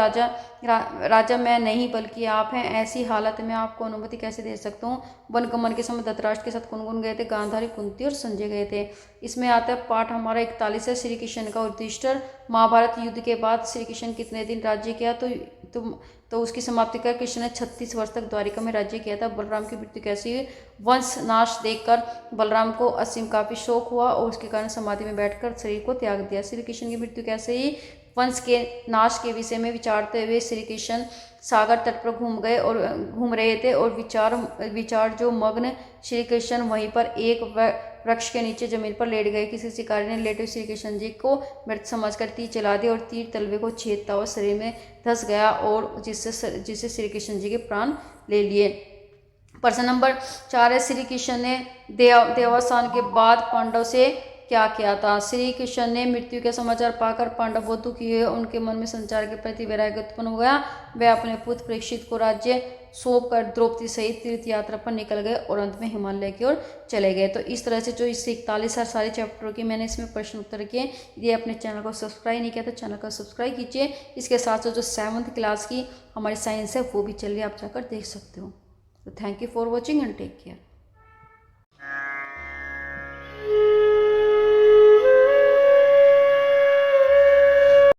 राजा मैं नहीं बल्कि आप हैं। ऐसी हालत में आपको अनुमति कैसे दे सकता हूँ? वन गमन के समय धृतराष्ट्र के साथ कौन कौन गए थे? गांधारी, कुंती और संजय गए थे। इसमें आता है पाठ हमारा 41 है, श्री कृष्ण का युधिष्ठिर। महाभारत युद्ध के बाद श्री कृष्ण कितने दिन राज्य किया? तो तो उसकी समाप्ति कर कृष्ण ने 36 वर्ष तक द्वारिका में राज्य किया था। बलराम की मृत्यु कैसी हुई? वंश नाश देखकर बलराम को असीम काफी शोक हुआ और उसके कारण समाधि में बैठकर शरीर को त्याग दिया। श्री कृष्ण की मृत्यु कैसे हुई? वंश के नाश के विषय में विचारते हुए श्री कृष्ण सागर तट पर घूम रहे थे और विचार जो मग्न श्री कृष्ण वहीं पर एक वृक्ष के नीचे जमीन पर लेट गए। किसी शिकारी ने लेटे श्री कृष्ण जी को मृत समझकर तीर चला दिया और तीर तलवे को छेदता हुआ शरीर में धंस गया और जिससे श्री कृष्ण जी के प्राण ले लिए। प्रश्न नंबर 4 है, श्री कृष्ण ने देवावसान के बाद पांडव से क्या किया था? श्री कृष्ण ने मृत्यु के समाचार पाकर पांडव बहुत दुखी हुए, उनके मन में संसार के प्रति वैराग्य उत्पन्न हो गया। वे अपने पुत्र परीक्षित को राज्य सौंप कर द्रौपदी सहित तीर्थ यात्रा पर निकल गए और अंत में हिमालय की ओर चले गए। तो इस तरह से जो इस 41 सारे चैप्टरों की मैंने इसमें प्रश्न उत्तर किए। यदि अपने चैनल को सब्सक्राइब नहीं किया तो चैनल को सब्सक्राइब कीजिए। इसके साथ साथ जो 7th क्लास की हमारी साइंस है वो भी चल रही है, आप जाकर देख सकते हो। तो thank you for watching and take care.